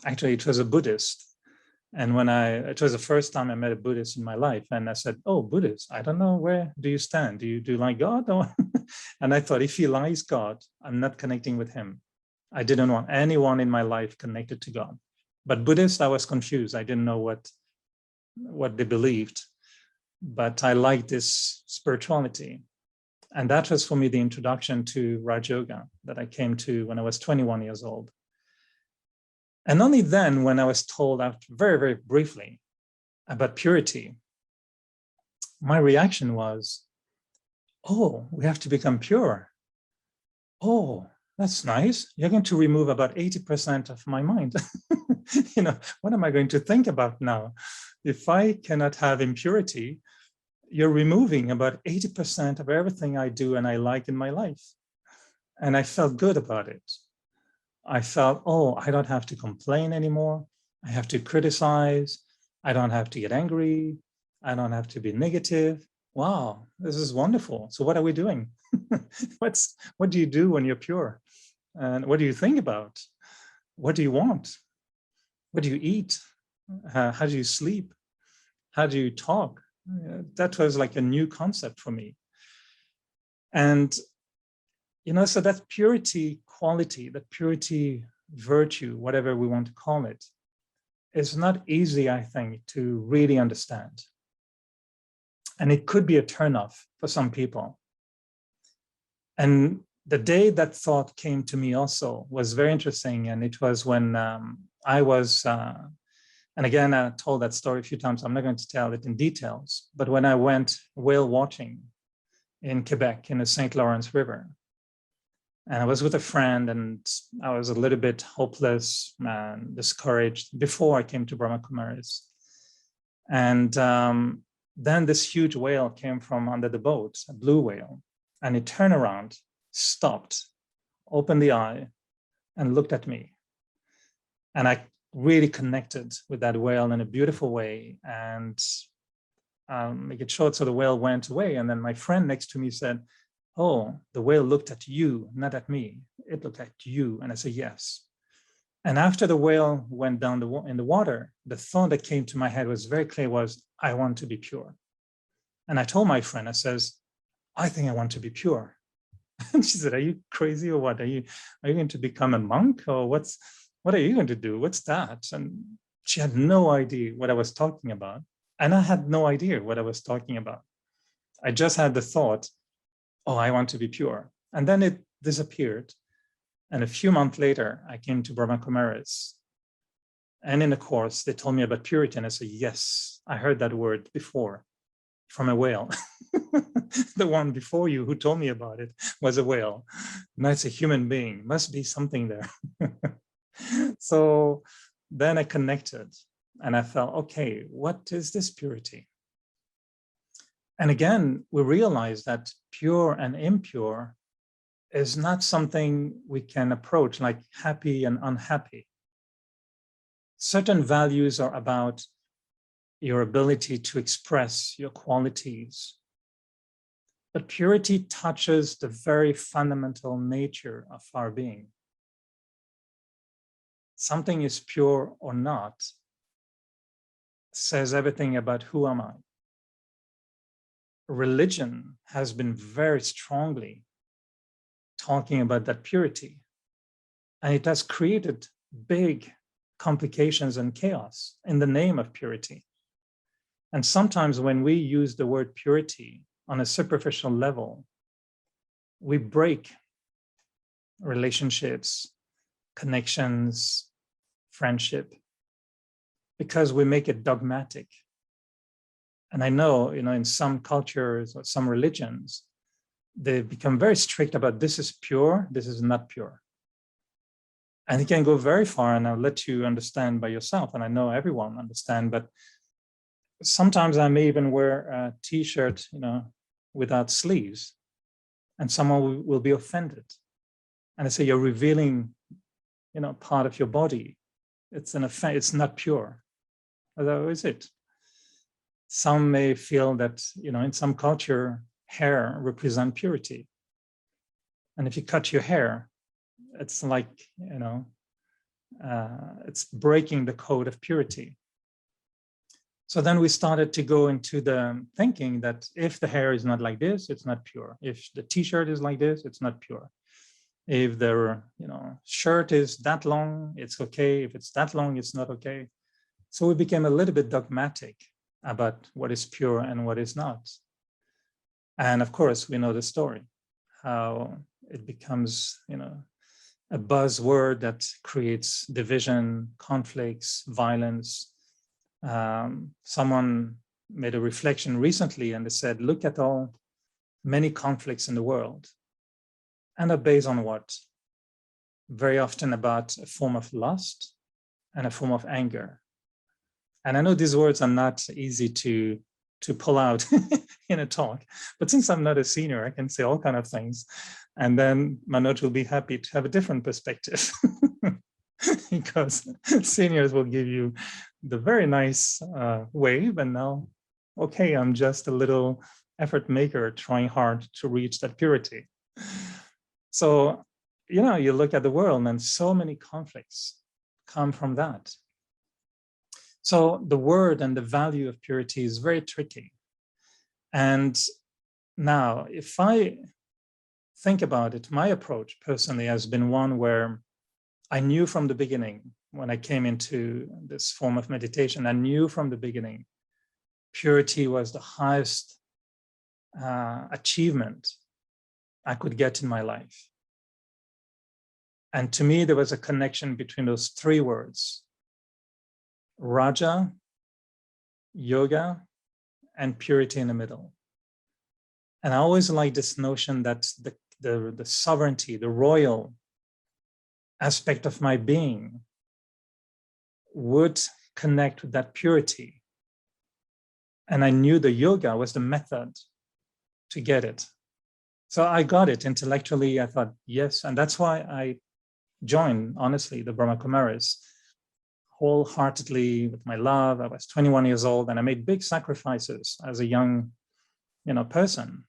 Actually, it was a Buddhist. And it was the first time I met a Buddhist in my life. And I said, oh, Buddhist, I don't know, where do you stand? Do you like God? And I thought, if he likes God, I'm not connecting with him. I didn't want anyone in my life connected to God. But Buddhist, I was confused. I didn't know what they believed. But I liked this spirituality. And that was for me the introduction to Raj Yoga that I came to when I was 21 years old. And only then, when I was told after very, very briefly about purity, my reaction was, oh, we have to become pure. Oh, that's nice. You're going to remove about 80% of my mind. What am I going to think about now? If I cannot have impurity, you're removing about 80% of everything I do and I like in my life. And I felt good about it. I felt, oh, I don't have to complain anymore. I have to criticize. I don't have to get angry. I don't have to be negative. Wow, this is wonderful. So what are we doing? What do you do when you're pure? And what do you think about? What do you want? What do you eat? How do you sleep? How do you talk? That was like a new concept for me. And so that purity quality, that purity virtue, whatever we want to call it, is not easy, I think, to really understand. And it could be a turnoff for some people. And the day that thought came to me also was very interesting. And it was when I was, and again, I told that story a few times. I'm not going to tell it in details, but when I went whale watching in Quebec in the St. Lawrence River, and I was with a friend and I was a little bit hopeless and discouraged before I came to Brahma Kumaris. And then this huge whale came from under the boat, a blue whale, and it turned around, stopped, opened the eye, and looked at me. And I really connected with that whale in a beautiful way. And make it short, so the whale went away. And then my friend next to me said, oh, the whale looked at you, not at me. It looked at you. And I said, yes. And after the whale went down in the water, the thought that came to my head was very clear, was, I want to be pure. And I told my friend, I says, I think I want to be pure. And she said, are you crazy or what? Are you going to become a monk or what are you going to do? What's that? And she had no idea what I was talking about. And I had no idea what I was talking about. I just had the thought, oh, I want to be pure. And then it disappeared. And a few months later, I came to Brahma Kumaris. And in the course, they told me about purity. And I said, yes, I heard that word before from a whale. The one before you who told me about it was a whale. Now it's a human being. Must be something there. So then I connected and I felt, okay, what is this purity? And again, we realize that pure and impure is not something we can approach like happy and unhappy. Certain values are about your ability to express your qualities. But purity touches the very fundamental nature of our being. Something is pure or not says everything about who am I. Religion has been very strongly talking about that purity, and it has created big complications and chaos in the name of purity. And sometimes when we use the word purity on a superficial level, we break relationships, connections, friendship, because we make it dogmatic. And I know, in some cultures or some religions, they become very strict about this is pure, this is not pure. And it can go very far, and I'll let you understand by yourself, and I know everyone understand, but sometimes I may even wear a t-shirt, without sleeves, and someone will be offended. And I say, you're revealing, part of your body. It's it's not pure. Although, is it? Some may feel that, in some culture, hair represents purity. And if you cut your hair, it's like, it's breaking the code of purity. So then we started to go into the thinking that if the hair is not like this, it's not pure. If the t-shirt is like this, it's not pure. If the shirt is that long, it's okay. If it's that long, it's not okay. So we became a little bit dogmatic about what is pure and what is not. And of course, we know the story, how it becomes, a buzzword that creates division, conflicts, violence. Someone made a reflection recently and they said, look at all many conflicts in the world. And are based on what? Very often about a form of lust and a form of anger. And I know these words are not easy to pull out in a talk, but since I'm not a senior, I can say all kinds of things. And then Manoj will be happy to have a different perspective because seniors will give you the very nice wave. And now, okay, I'm just a little effort maker trying hard to reach that purity. So, you look at the world and so many conflicts come from that. So the word and the value of purity is very tricky. And now, if I think about it, my approach personally has been one where I knew from the beginning, when I came into this form of meditation, I knew from the beginning, purity was the highest achievement I could get in my life. And to me, there was a connection between those three words: Raja, yoga, and purity in the middle. And I always like this notion that the sovereignty, the royal aspect of my being would connect with that purity. And I knew the yoga was the method to get it. So I got it intellectually. I thought, yes. And that's why I joined, honestly, the Brahma Kumaris wholeheartedly with my love. I was 21 years old and I made big sacrifices as a young, person.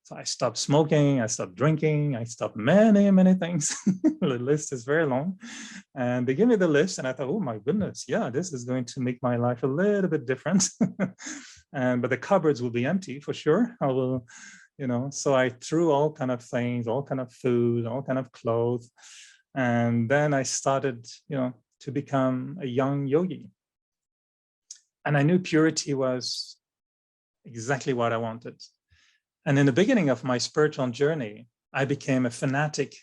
So I stopped smoking, I stopped drinking, I stopped many, many things. The list is very long. And they gave me the list and I thought, oh my goodness, yeah, this is going to make my life a little bit different. But the cupboards will be empty for sure. I will, so I threw all kind of things, all kind of food, all kind of clothes. And then I started, to become a young yogi. And I knew purity was exactly what I wanted. And in the beginning of my spiritual journey, I became a fanatic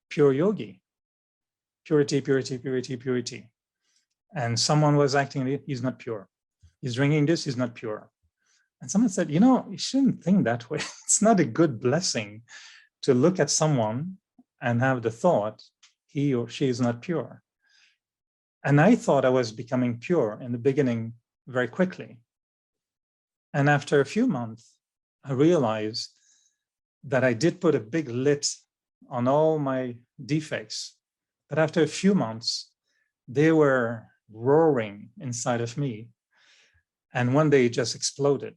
pure yogi. Purity, purity, purity, purity. And someone was acting, he's not pure. He's drinking this, he's not pure. And someone said, you shouldn't think that way. It's not a good blessing to look at someone and have the thought, he or she is not pure. And I thought I was becoming pure in the beginning very quickly. And after a few months, I realized that I did put a big lid on all my defects. But after a few months, they were roaring inside of me. And one day it just exploded.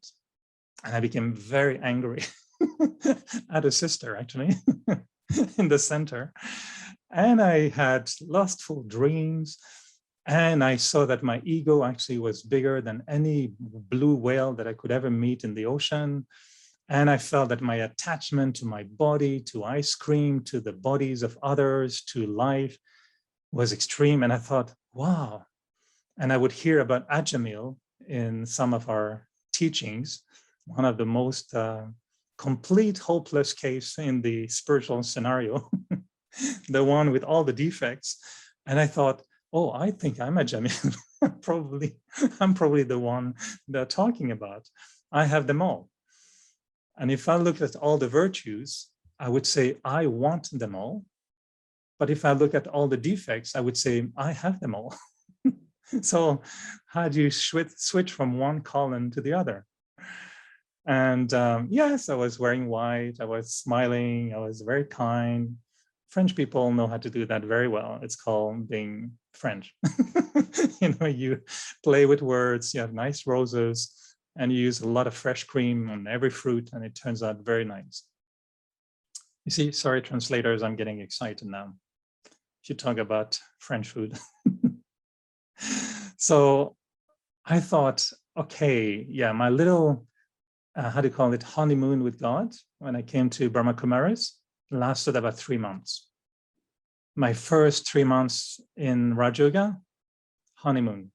And I became very angry I had a sister actually in the center. And I had lustful dreams. And I saw that my ego actually was bigger than any blue whale that I could ever meet in the ocean. And I felt that my attachment to my body, to ice cream, to the bodies of others, to life was extreme. And I thought, wow. And I would hear about Ajamil in some of our teachings, one of the most complete hopeless case in the spiritual scenario, the one with all the defects. And I thought, oh, I think I'm Ajamil. I'm probably the one they're talking about. I have them all. And if I look at all the virtues, I would say I want them all. But if I look at all the defects, I would say I have them all. So how do you switch from one column to the other? And yes, I was wearing white, I was smiling, I was very kind. French people know how to do that very well. It's called being French. You play with words, you have nice roses, and you use a lot of fresh cream on every fruit, and it turns out very nice. You see, sorry, translators, I'm getting excited now. If you talk about French food. So I thought, okay, yeah, my little, how do you call it, honeymoon with God, when I came to Brahma Kumaris, lasted about 3 months. My first 3 months in Raj Yoga, honeymoon,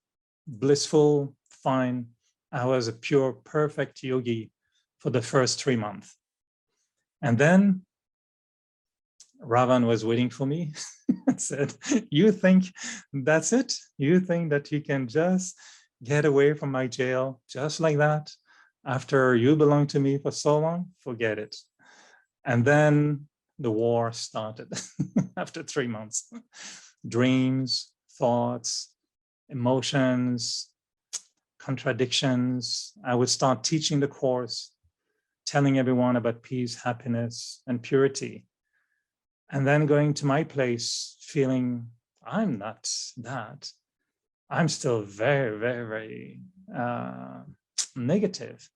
blissful, fine. I was a pure, perfect yogi for the first 3 months. And then Ravan was waiting for me and said, you think that's it? You think that you can just get away from my jail just like that after you belong to me for so long? Forget it. And then the war started after 3 months. Dreams, thoughts, emotions, contradictions. I would start teaching the course, telling everyone about peace, happiness, and purity. And then going to my place feeling I'm not that. I'm still very, very, very negative.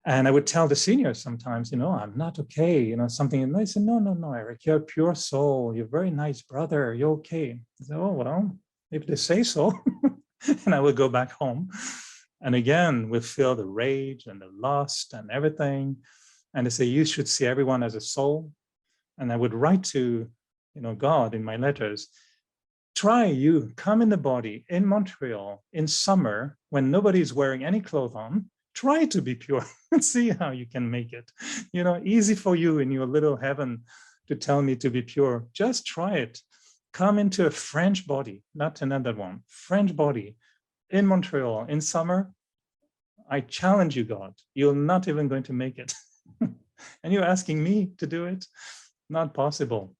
And I would tell the seniors sometimes, I'm not okay, something. And they said, no, Eric, you're a pure soul. You're a very nice brother. You're okay. I said, oh, well, if they say so. And I would go back home. And again, we feel the rage and the lust and everything. And they say, you should see everyone as a soul. And I would write to, God in my letters, come in the body in Montreal in summer when nobody's wearing any clothes on, try to be pure and see how you can make it. Easy for you in your little heaven to tell me to be pure. Just try it. Come into a French body, not another one, French body in Montreal in summer. I challenge you, God, you're not even going to make it. And you're asking me to do it? Not possible.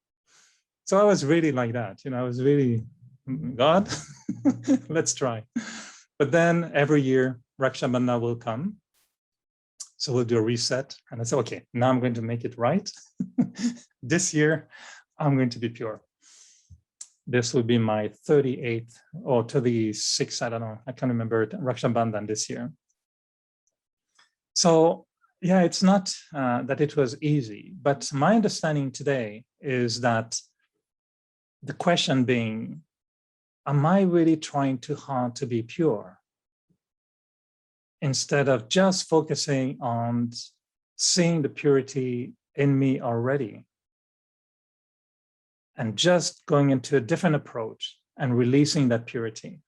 So I was really like that. I was really, God, let's try. But then every year, Raksha Bandhan will come. So we'll do a reset. And I said, okay, now I'm going to make it right. This year, I'm going to be pure. This will be my 38th or 36th, I don't know. I can't remember, Raksha Bandhan this year. So yeah, it's not that it was easy, but my understanding today is that the question being, am I really trying too hard to be pure? Instead of just focusing on seeing the purity in me already and just going into a different approach and releasing that purity.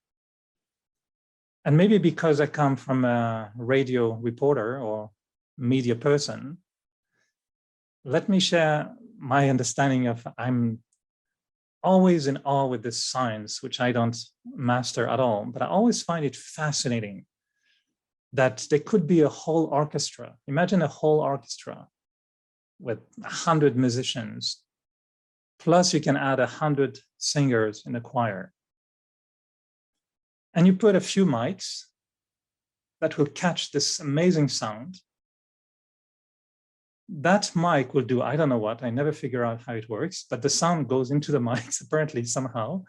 And maybe because I come from a radio reporter or media person, let me share my understanding of I'm always in awe with this science, which I don't master at all, but I always find it fascinating that there could be a whole orchestra. Imagine a whole orchestra with 100 musicians, plus you can add 100 singers in a choir. And you put a few mics that will catch this amazing sound. That mic will do, I don't know what, I never figure out how it works, but the sound goes into the mics apparently somehow.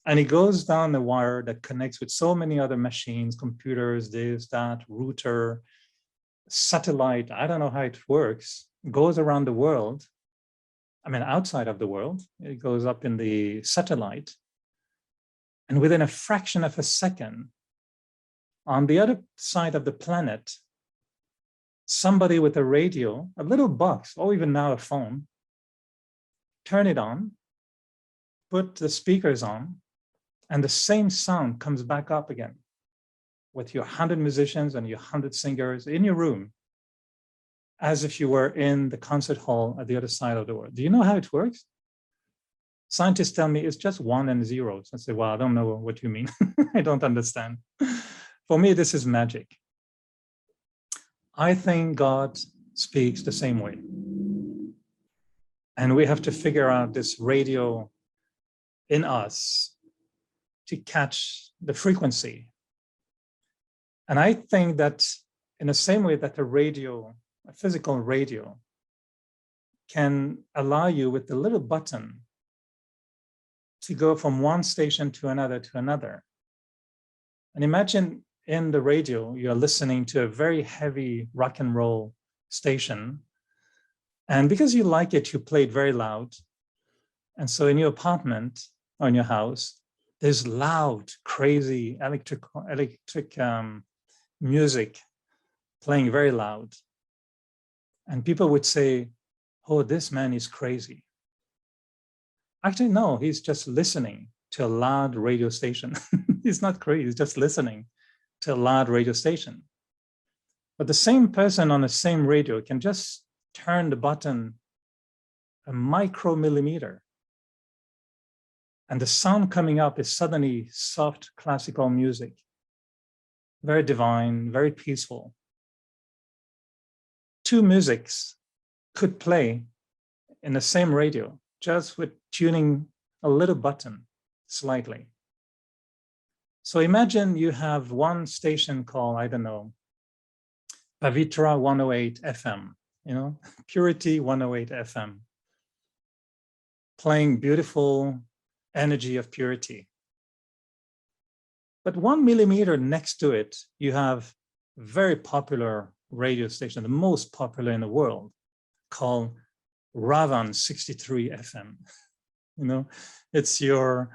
And it goes down the wire that connects with so many other machines, computers, this, that, router. satellite, I don't know how it works, goes around the world. I mean, outside of the world, it goes up in the satellite. And within a fraction of a second, on the other side of the planet, somebody with a radio, a little box, or even now a phone, turn it on, put the speakers on, and the same sound comes back up again with your 100 musicians and your 100 singers in your room, as if you were in the concert hall at the other side of the world. Do you know how it works? Scientists tell me it's just 1 and 0s. I say, well, I don't know what you mean. I don't understand. For me, this is magic. I think God speaks the same way. And we have to figure out this radio in us to catch the frequency. And I think that in the same way that a physical radio, can allow you with the little button to go from one station to another. And imagine in the radio, you're listening to a very heavy rock and roll station. And because you like it, you play it very loud. And so in your apartment or in your house, there's loud, crazy electric music playing very loud. And people would say, oh, this man is crazy. Actually, no, he's just listening to a loud radio station. He's not crazy, he's just listening to a loud radio station. But the same person on the same radio can just turn the button a micromillimeter. And the sound coming up is suddenly soft classical music. Very divine, very peaceful. Two musics could play in the same radio, just with tuning a little button slightly. So imagine you have one station called, I don't know, Pavitra 108 FM, Purity 108 FM, playing beautiful energy of purity. But 1 millimeter next to it, you have a very popular radio station, the most popular in the world, called Ravan 63 FM. It's your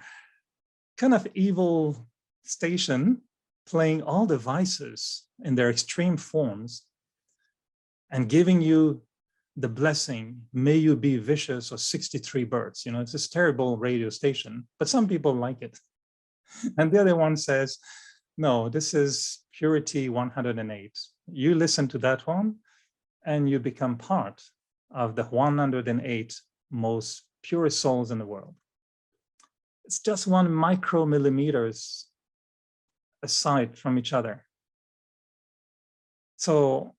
kind of evil station playing all the vices in their extreme forms and giving you the blessing, may you be vicious or 63 birds. It's this terrible radio station, but some people like it. And the other one says, no, this is Purity 108. You listen to that one and you become part of the 108 most purest souls in the world. It's just 1 micromillimeters aside from each other. So,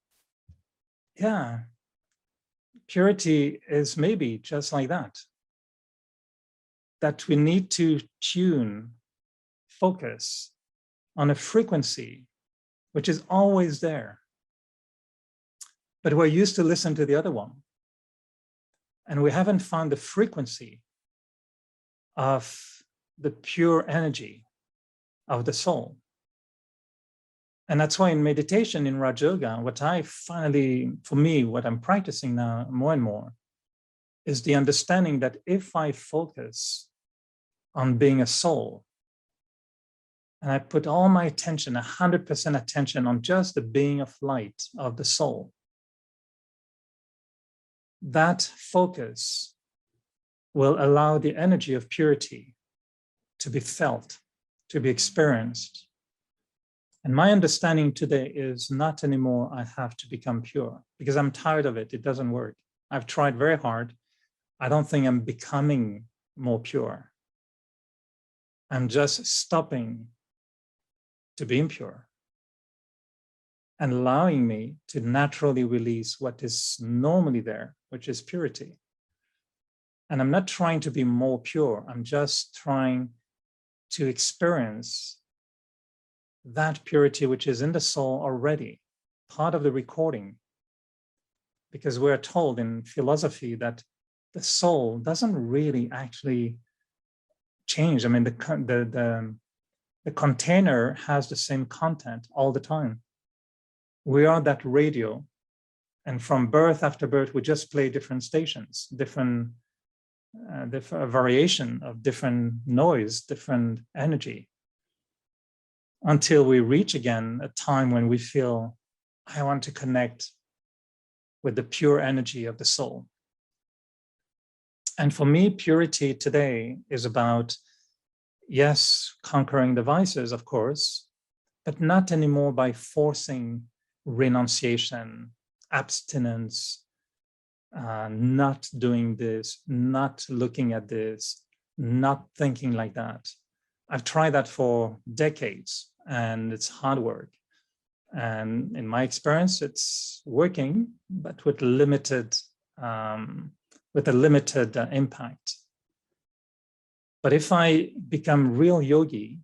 yeah, purity is maybe just like that. That we need to tune, focus on a frequency which is always there. But we're used to listen to the other one. And we haven't found the frequency of the pure energy of the soul. And that's why in meditation, in Raj Yoga, what I'm practicing now more and more, is the understanding that if I focus on being a soul, and I put all my attention, 100% attention on just the being of light of the soul, that focus will allow the energy of purity to be felt, to be experienced. And my understanding today is not anymore I have to become pure, because I'm tired of it. It doesn't work. I've tried very hard. I don't think I'm becoming more pure. I'm just stopping to be impure and allowing me to naturally release what is normally there, which is purity. And I'm not trying to be more pure. I'm just trying to experience that purity which is in the soul already, part of the recording. Because we're told in philosophy that the soul doesn't really actually change. I mean, the container has the same content all the time. We are that radio. And from birth after birth, we just play different stations, different variation of different noise, different energy, until we reach again a time when we feel, I want to connect with the pure energy of the soul. And for me, purity today is about, yes, conquering the vices, of course, but not anymore by forcing renunciation, abstinence, not doing this, not looking at this, not thinking like that. I've tried that for decades, and it's hard work. And in my experience, it's working, but with a limited impact. But if I become real yogi,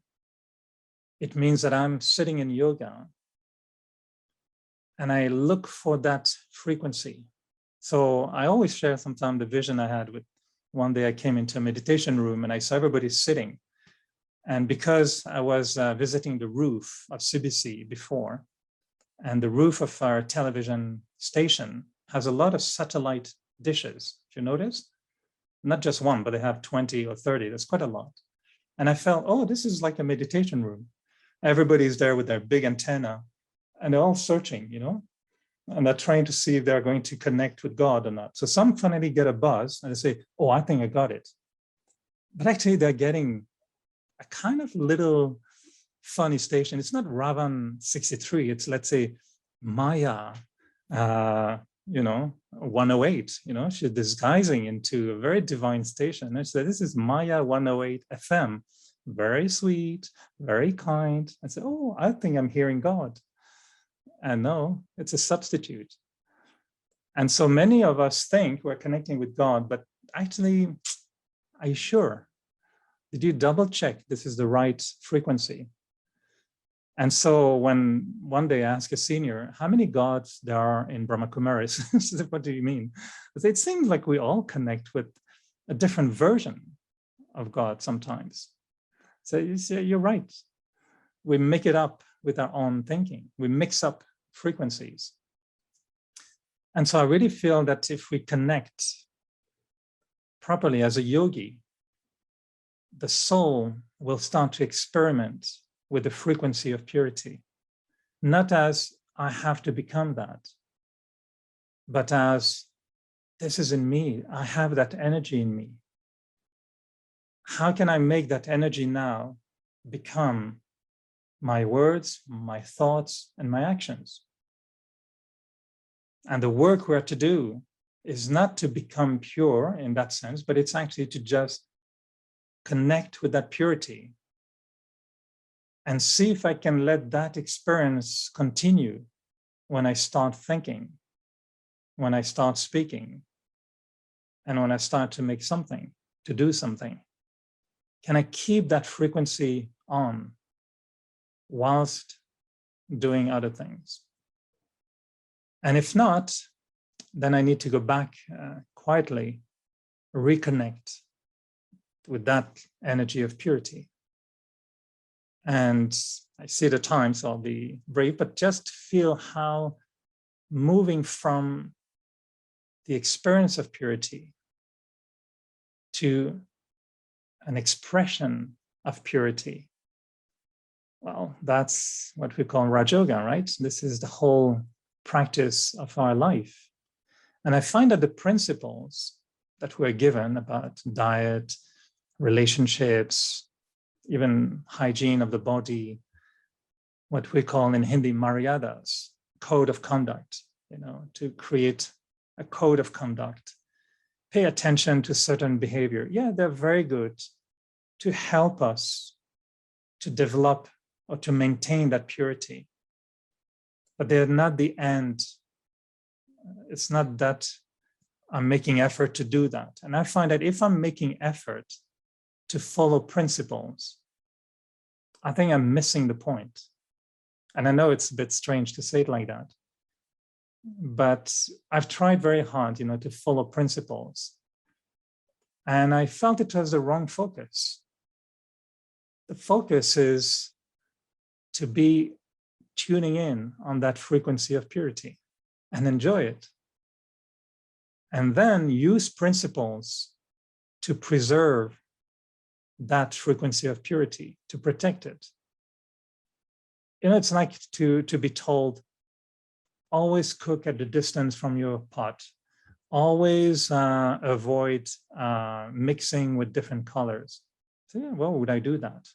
it means that I'm sitting in yoga and I look for that frequency. So I always share sometimes the vision I had with one day I came into a meditation room and I saw everybody sitting. And because I was visiting the roof of CBC before, and the roof of our television station has a lot of satellite dishes, if you notice, not just one, but they have 20 or 30, that's quite a lot. And I felt, oh, this is like a meditation room. Everybody's there with their big antenna and they're all searching, you know, and they're trying to see if they're going to connect with God or not. So some finally get a buzz and they say, oh, I think I got it. But actually they're getting a kind of little funny station. It's not Ravan 63, it's, let's say, Maya, 108, she's disguising into a very divine station. And she said, this is Maya 108 FM, very sweet, very kind. I said, oh, I think I'm hearing God. And no, it's a substitute. And so many of us think we're connecting with God, but actually, are you sure? Did you double check this is the right frequency? And so when one day I asked a senior, how many gods there are in Brahma Kumaris? She said, what do you mean? I said, it seems like we all connect with a different version of God sometimes. So you're right. We make it up with our own thinking. We mix up frequencies. And so I really feel that if we connect properly as a yogi, the soul will start to experiment with the frequency of purity, not as I have to become that, but as this is in me, I have that energy in me. How can I make that energy now become my words, my thoughts, and my actions? And the work we're to do is not to become pure in that sense, but it's actually to just connect with that purity and see if I can let that experience continue when I start thinking, when I start speaking, and when I start to make something, to do something. Can I keep that frequency on whilst doing other things? And if not, then I need to go back quietly, reconnect with that energy of purity. And I see the time, so I'll be brief, but just feel how moving from the experience of purity to an expression of purity, well, that's what we call Raj Yoga, right? This is the whole practice of our life. And I find that the principles that we're given about diet, relationships, even hygiene of the body, what we call in Hindi maryadas, code of conduct, to create a code of conduct, pay attention to certain behavior. Yeah, they're very good to help us to develop or to maintain that purity, but they're not the end. It's not that I'm making effort to do that. And I find that if I'm making effort to follow principles, I think I'm missing the point. And I know it's a bit strange to say it like that, but I've tried very hard, to follow principles. And I felt it was the wrong focus. The focus is to be tuning in on that frequency of purity and enjoy it. And then use principles to preserve that frequency of purity, to protect it. You know, it's like to be told, always cook at the distance from your pot. Always avoid mixing with different colors. So yeah, well, would I do that?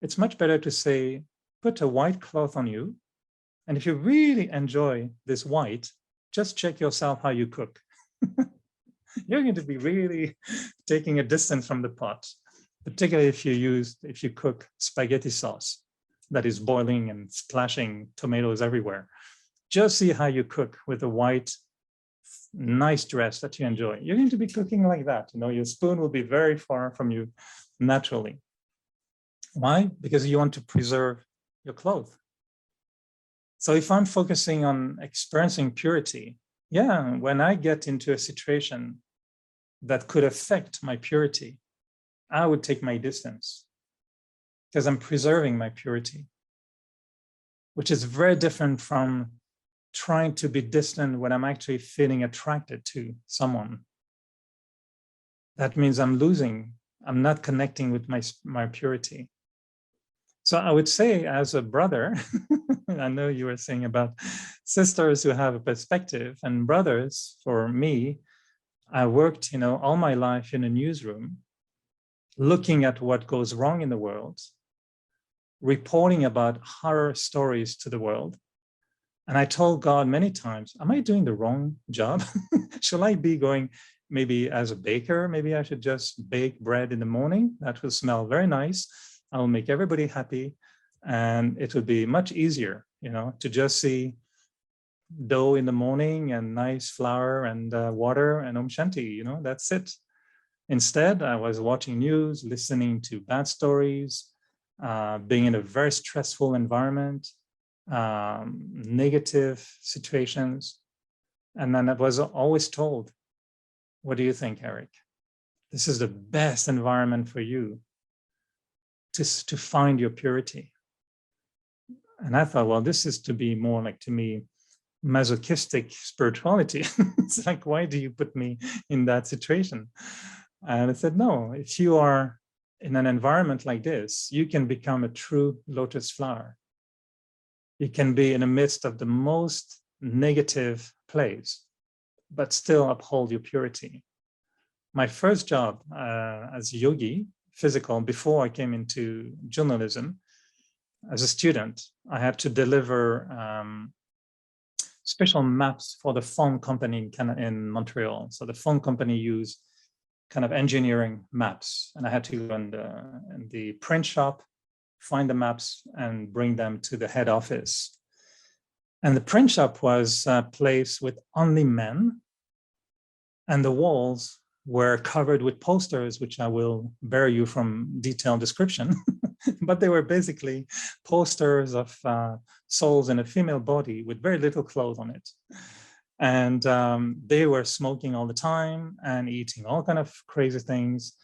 It's much better to say, put a white cloth on you. And if you really enjoy this white, just check yourself how you cook. You're going to be really taking a distance from the pot, particularly if you cook spaghetti sauce that is boiling and splashing tomatoes everywhere. Just see how you cook with a white, nice dress that you enjoy. You're going to be cooking like that. You know, your spoon will be very far from you naturally. Why? Because you want to preserve your cloth. So if I'm focusing on experiencing purity, yeah, when I get into a situation that could affect my purity, I would take my distance because I'm preserving my purity, which is very different from trying to be distant when I'm actually feeling attracted to someone. That means I'm not connecting with my purity. So I would say, as a brother, I know you were saying about sisters who have a perspective, and brothers, for me, I worked, all my life in a newsroom, looking at what goes wrong in the world, reporting about horror stories to the world. And I told God many times, am I doing the wrong job? Shall I be going maybe as a baker? Maybe I should just bake bread in the morning. That will smell very nice. I will make everybody happy. And it would be much easier, to just see dough in the morning and nice flour and water and Om Shanti, that's it. Instead, I was watching news, listening to bad stories, being in a very stressful environment, negative situations. And then I was always told, what do you think, Eric? This is the best environment for you to find your purity. And I thought, well, this is to be more like, to me, masochistic spirituality. It's like, why do you put me in that situation? And I said, no, if you are in an environment like this, you can become a true lotus flower. You can be in the midst of the most negative place, but still uphold your purity. My first job as a yogi, physical, before I came into journalism, as a student, I had to deliver special maps for the phone company in Montreal. So the phone company used kind of engineering maps, and I had to go in the print shop, find the maps and bring them to the head office. And the print shop was a place with only men, and the walls were covered with posters, which I will bear you from detailed description, but they were basically posters of souls in a female body with very little clothes on it. And they were smoking all the time and eating all kind of crazy things.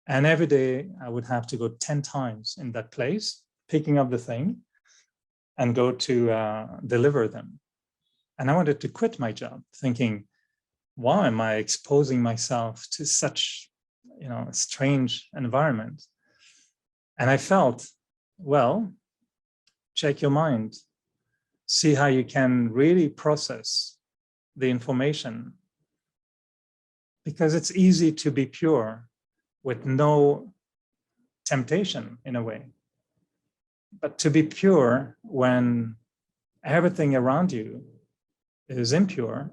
And every day I would have to go 10 times in that place, picking up the thing and go to deliver them. And I wanted to quit my job, thinking, why am I exposing myself to such, a strange environment? And I felt, well, check your mind, see how you can really process the information, because it's easy to be pure with no temptation in a way. But to be pure when everything around you is impure,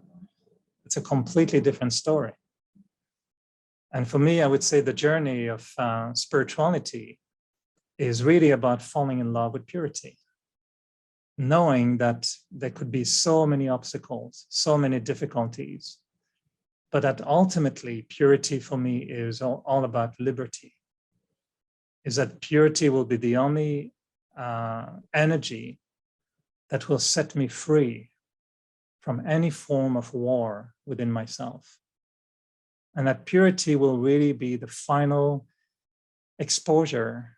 it's a completely different story. And for me, I would say the journey of spirituality is really about falling in love with purity, knowing that there could be so many obstacles, so many difficulties, but that ultimately purity for me is all about liberty, is that purity will be the only energy that will set me free from any form of war within myself. And that purity will really be the final exposure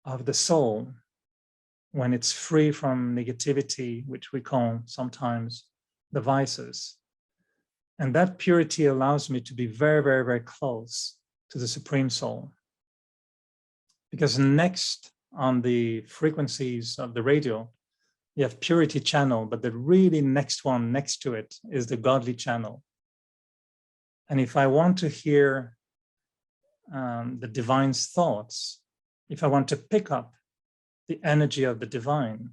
of the soul when it's free from negativity, which we call sometimes the vices. And that purity allows me to be very, very, very close to the Supreme Soul. Because next on the frequencies of the radio, you have purity channel, but the really next one next to it is the godly channel. And if I want to hear the divine's thoughts, if I want to pick up the energy of the divine,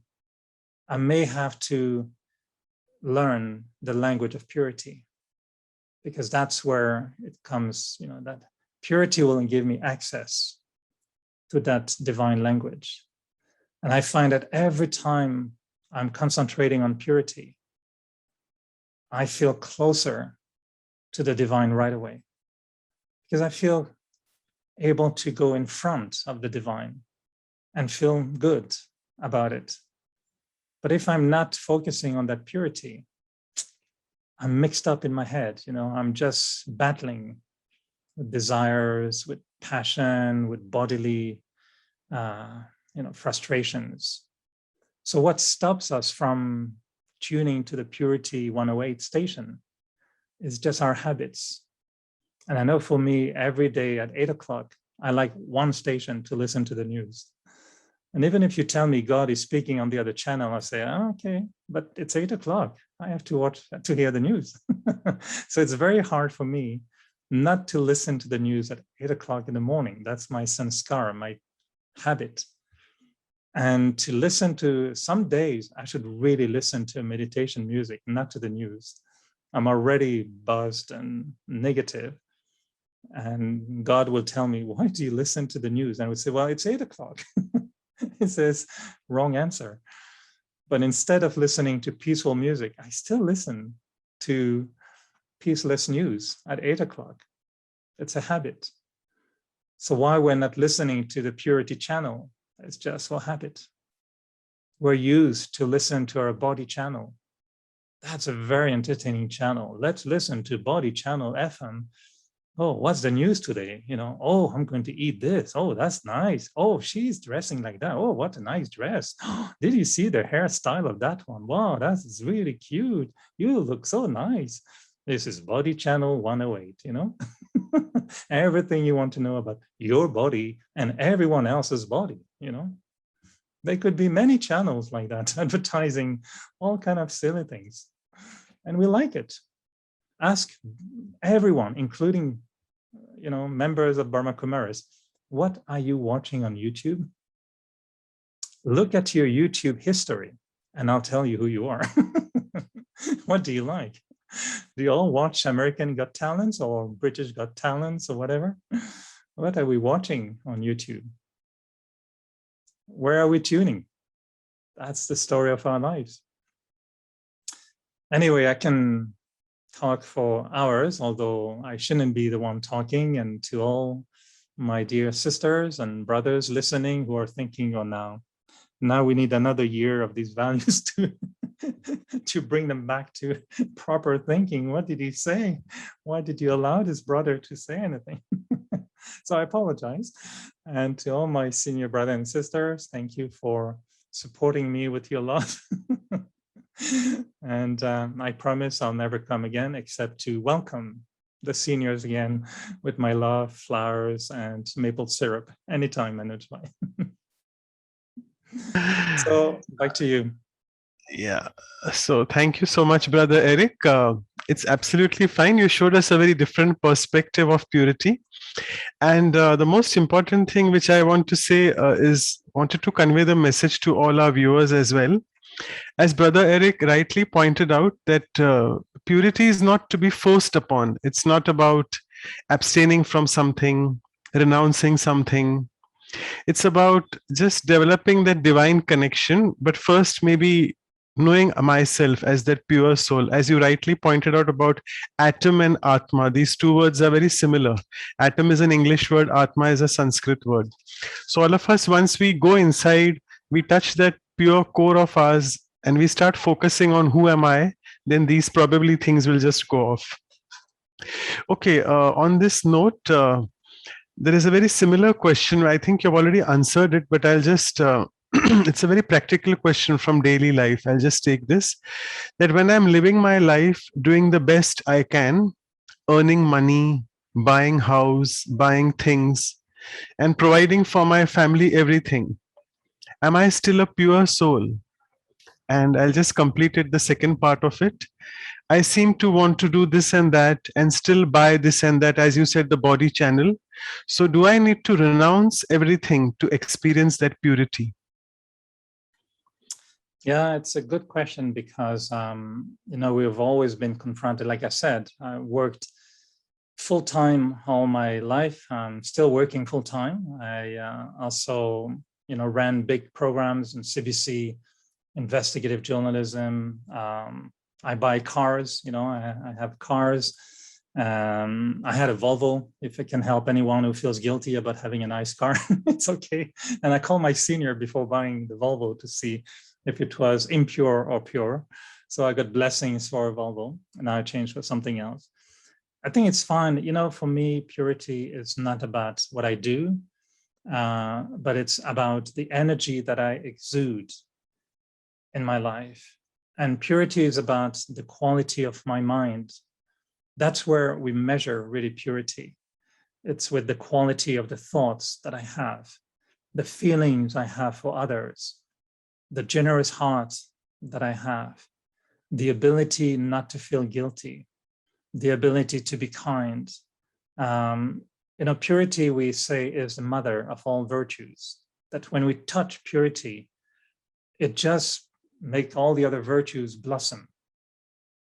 I may have to learn the language of purity, because that's where it comes, that purity will give me access to that divine language. And I find that every time I'm concentrating on purity, I feel closer to the divine right away, because I feel able to go in front of the divine and feel good about it. But if I'm not focusing on that purity, I'm mixed up in my head. I'm just battling with desires, with passion, with bodily, frustrations. So what stops us from tuning to the Purity 108 station is just our habits. And I know for me, every day at 8 o'clock, I like one station to listen to the news. And even if you tell me God is speaking on the other channel, I say, oh, okay, but it's 8 o'clock. I have to hear the news. So it's very hard for me not to listen to the news at 8 o'clock in the morning. That's my sanskara, my habit. And to listen to, some days I should really listen to meditation music, not to the news. I'm already buzzed and negative. And God will tell me, why do you listen to the news? And I would say, well, it's 8 o'clock. It says, wrong answer. But instead of listening to peaceful music, I still listen to peaceless news at 8 o'clock. It's a habit. So why we're not listening to the Purity channel? It's just a habit. We're used to listen to our body channel. That's a very entertaining channel. Let's listen to body channel FM. Oh, what's the news today? Oh, I'm going to eat this. Oh, that's nice. Oh, she's dressing like that. Oh, what a nice dress. Did you see the hairstyle of that one? Wow, that's really cute. You look so nice. This is Body Channel 108, Everything you want to know about your body and everyone else's body, There could be many channels like that, advertising all kind of silly things. And we like it. Ask everyone, including, members of Brahma Kumaris, what are you watching on YouTube? Look at your YouTube history, and I'll tell you who you are. What do you like? Do you all watch American Got Talents or British Got Talents or whatever? What are we watching on YouTube? Where are we tuning? That's the story of our lives. Anyway, I can talk for hours, although I shouldn't be the one talking. And to all my dear sisters and brothers listening who are thinking, oh, now we need another year of these values to bring them back to proper thinking. What did he say? Why did you allow this brother to say anything? So I apologize. And to all my senior brothers and sisters, thank you for supporting me with your love. And I promise I'll never come again except to welcome the seniors again with my love, flowers, and maple syrup anytime I notify. So back to you. Yeah. So thank you so much, Brother Eric. It's absolutely fine. You showed us a very different perspective of purity. And the most important thing which I want to say is wanted to convey the message to all our viewers as well. As Brother Eric rightly pointed out, that purity is not to be forced upon. It's not about abstaining from something, renouncing something. It's about just developing that divine connection, but first maybe knowing myself as that pure soul. As you rightly pointed out about atom and atma, these two words are very similar. Atom is an English word, atma is a Sanskrit word. So all of us, once we go inside, we touch that pure core of ours and we start focusing on who am I, then these probably things will just go off. Okay, on this note, there is a very similar question. I think you've already answered it, but I'll just it's a very practical question from daily life. I'll just take this, that when I'm living my life, doing the best I can, earning money, buying house, buying things, and providing for my family everything, am I still a pure soul? And I'll just complete it, the second part of it. I seem to want to do this and that and still buy this and that, as you said, the body channel. So do I need to renounce everything to experience that purity? Yeah, it's a good question because, we've always been confronted. Like I said, I worked full-time all my life. I'm still working full-time. I also, ran big programs in CBC, investigative journalism. I buy cars, I have cars. I had a Volvo. If it can help anyone who feels guilty about having a nice car, it's okay. And I called my senior before buying the Volvo to see if it was impure or pure. So I got blessings for a Volvo, and I changed for something else. I think it's fine. For me, purity is not about what I do, but it's about the energy that I exude in my life. And purity is about the quality of my mind. That's where we measure really purity. It's with the quality of the thoughts that I have, the feelings I have for others, the generous heart that I have, the ability not to feel guilty, the ability to be kind. Purity, we say, is the mother of all virtues. That when we touch purity, it just makes all the other virtues blossom.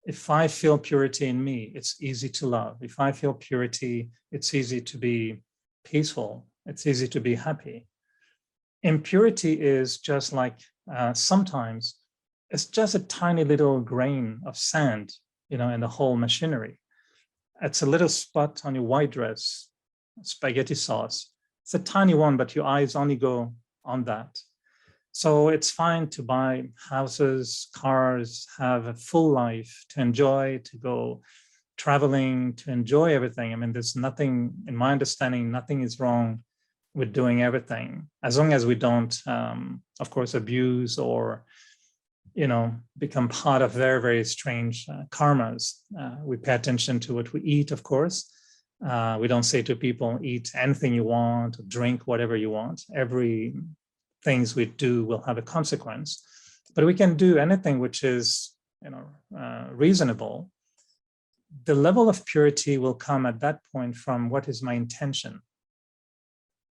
If I feel purity in me, it's easy to love. If I feel purity, it's easy to be peaceful. It's easy to be happy. Impurity is just like, sometimes it's just a tiny little grain of sand, in the whole machinery. It's a little spot on your white dress, spaghetti sauce. It's a tiny one, but your eyes only go on that. So it's fine to buy houses, cars, have a full life, to enjoy, to go traveling, to enjoy everything. I mean, there's nothing, in my understanding, nothing is wrong with doing everything, as long as we don't, of course, abuse or, become part of very, very strange karmas. We pay attention to what we eat, of course. We don't say to people, eat anything you want, or drink whatever you want. Every things we do will have a consequence, but we can do anything which is, reasonable. The level of purity will come at that point from what is my intention.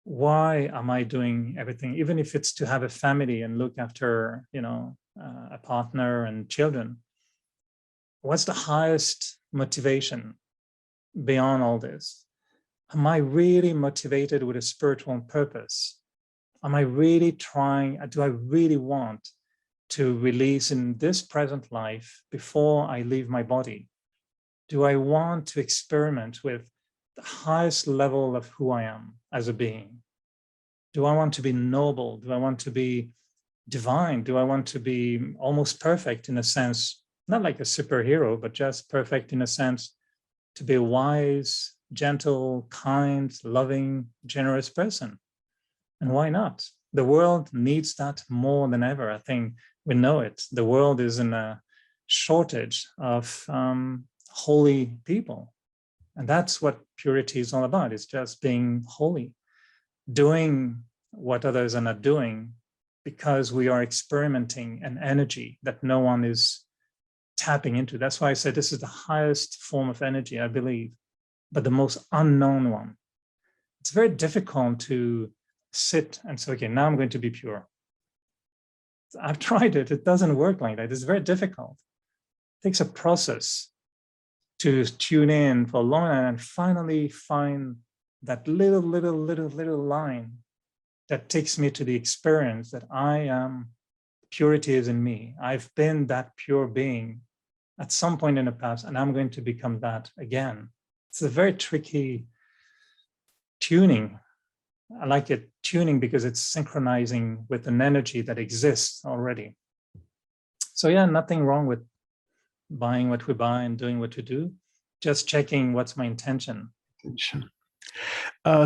Why am I doing everything, even if it's to have a family and look after, a partner and children? What's the highest motivation beyond all this? Am I really motivated with a spiritual purpose? Am I really trying, do I really want to release in this present life before I leave my body? Do I want to experiment with the highest level of who I am as a being? Do I want to be noble? Do I want to be divine? Do I want to be almost perfect in a sense, not like a superhero, but just perfect in a sense to be a wise, gentle, kind, loving, generous person? And why not? The world needs that more than ever. I think we know it. The world is in a shortage of holy people. And that's what purity is all about. It's just being holy, doing what others are not doing, because we are experimenting an energy that no one is tapping into. That's why I said this is the highest form of energy, I believe, but the most unknown one. It's very difficult to sit and say, okay, now I'm going to be pure. I've tried it. It doesn't work like that. It's very difficult. It takes a process to tune in for a long time and finally find that little line that takes me to the experience that I am, purity is in me. I've been that pure being at some point in the past, and I'm going to become that again. It's a very tricky tuning. I like it tuning because it's synchronizing with an energy that exists already. So yeah, nothing wrong with buying what we buy and doing what we do, just checking what's my intention.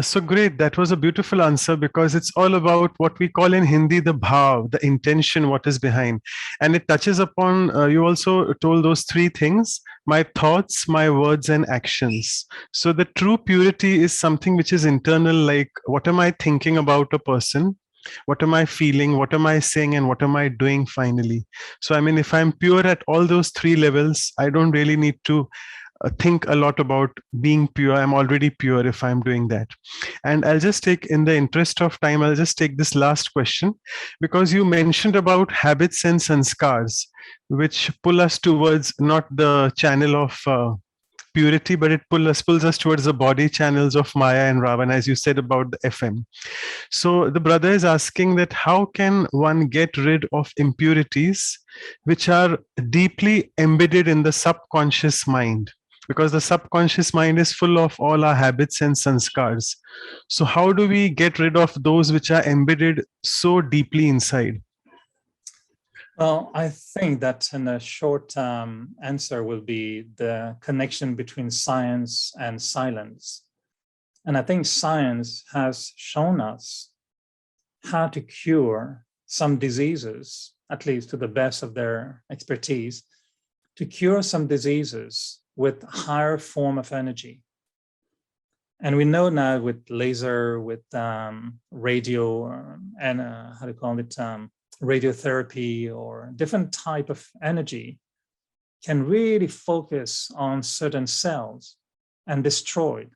So great. That was a beautiful answer because it's all about what we call in Hindi the bhav, the intention, what is behind. And it touches upon, you also told those three things, my thoughts, my words, and actions. So the true purity is something which is internal, like what am I thinking about a person? What am I feeling? What am I saying? And what am I doing finally? So, I mean, if I'm pure at all those three levels, I don't really need to think a lot about being pure. I'm already pure if I'm doing that. And I'll just take, in the interest of time, I'll just take this last question because you mentioned about habits and sanskars, which pull us towards not the channel of purity, but it pulls us towards the body channels of Maya and Ravan, as you said about the FM. So the brother is asking that how can one get rid of impurities which are deeply embedded in the subconscious mind? Because the subconscious mind is full of all our habits and sanskars. So how do we get rid of those which are embedded so deeply inside? Well, I think that in a short answer will be the connection between science and silence. And I think science has shown us how to cure some diseases, at least to the best of their expertise, to cure some diseases with higher form of energy. And we know now with laser, with radio, and how do you call it, radiotherapy or different type of energy can really focus on certain cells and destroy,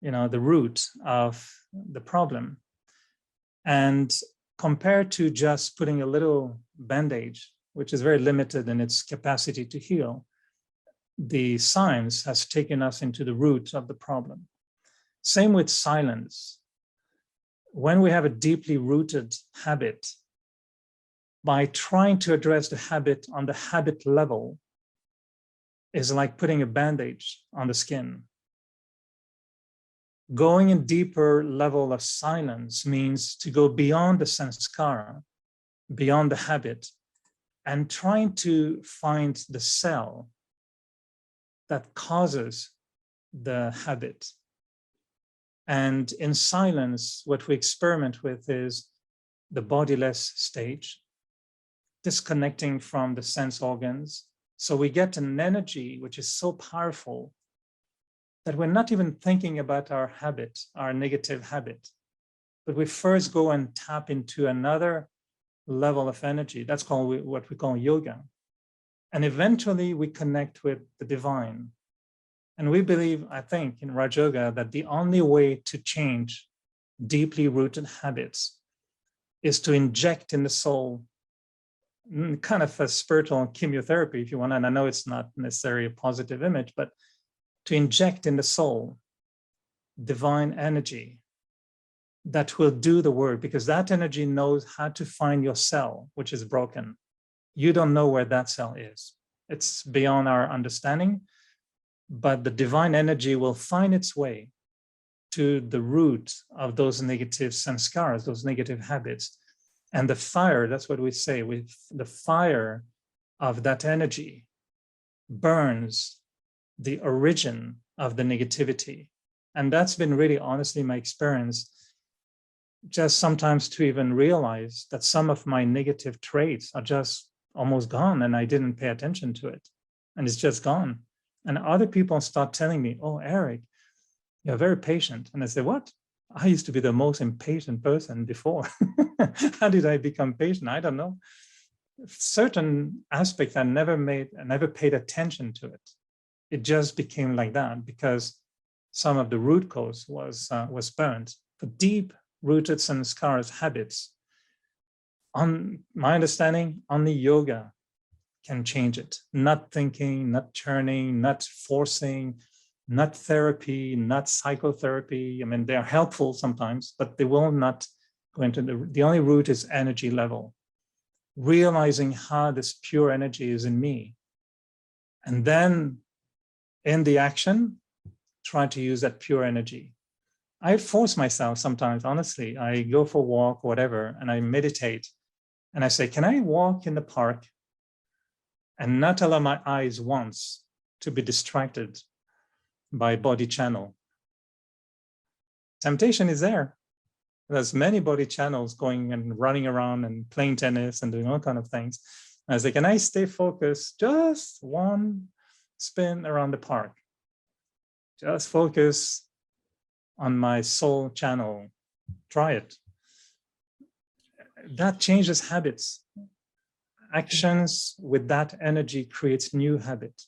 the root of the problem. And compared to just putting a little bandage, which is very limited in its capacity to heal, the science has taken us into the root of the problem. Same with silence. When we have a deeply rooted habit, by trying to address the habit on the habit level is like putting a bandage on the skin. Going in deeper level of silence means to go beyond the sanskara, beyond the habit, and trying to find the cell that causes the habit. And in silence, what we experiment with is the bodiless stage, disconnecting from the sense organs. So we get an energy which is so powerful that we're not even thinking about our habit, our negative habit, but we first go and tap into another level of energy. That's called what we call yoga. And eventually we connect with the divine. And we believe, I think, in Raj Yoga that the only way to change deeply rooted habits is to inject in the soul kind of a spiritual chemotherapy, if you want. And I know it's not necessarily a positive image, but to inject in the soul divine energy that will do the work, because that energy knows how to find your cell, which is broken. You don't know where that cell is. It's beyond our understanding, but the divine energy will find its way to the root of those negative sanskaras, those negative habits. And the fire, that's what we say, with the fire of that energy burns the origin of the negativity. And that's been really, honestly, my experience, just sometimes to even realize that some of my negative traits are just almost gone and I didn't pay attention to it. And it's just gone. And other people start telling me, oh, Eric, you're very patient. And I say, what? I used to be the most impatient person before. How did I become patient? I don't know. Certain aspects I never paid attention to it. It just became like that because some of the root cause was burned. For deep-rooted sanskaras, habits, on my understanding, only yoga can change it. Not thinking, not churning, not forcing, not therapy, not psychotherapy. I mean, they're helpful sometimes, but they will not go into the only root is energy level. Realizing how this pure energy is in me. And then in the action, try to use that pure energy. I force myself sometimes, honestly. I go for a walk, whatever, and I meditate. And I say, can I walk in the park and not allow my eyes once to be distracted by body channel? temptation is there. There's many body channels going and running around and playing tennis and doing all kind of things. And I was like, can I stay focused? Just one spin around the park. Just focus on my soul channel. Try it. That changes habits. Actions with that energy creates new habit.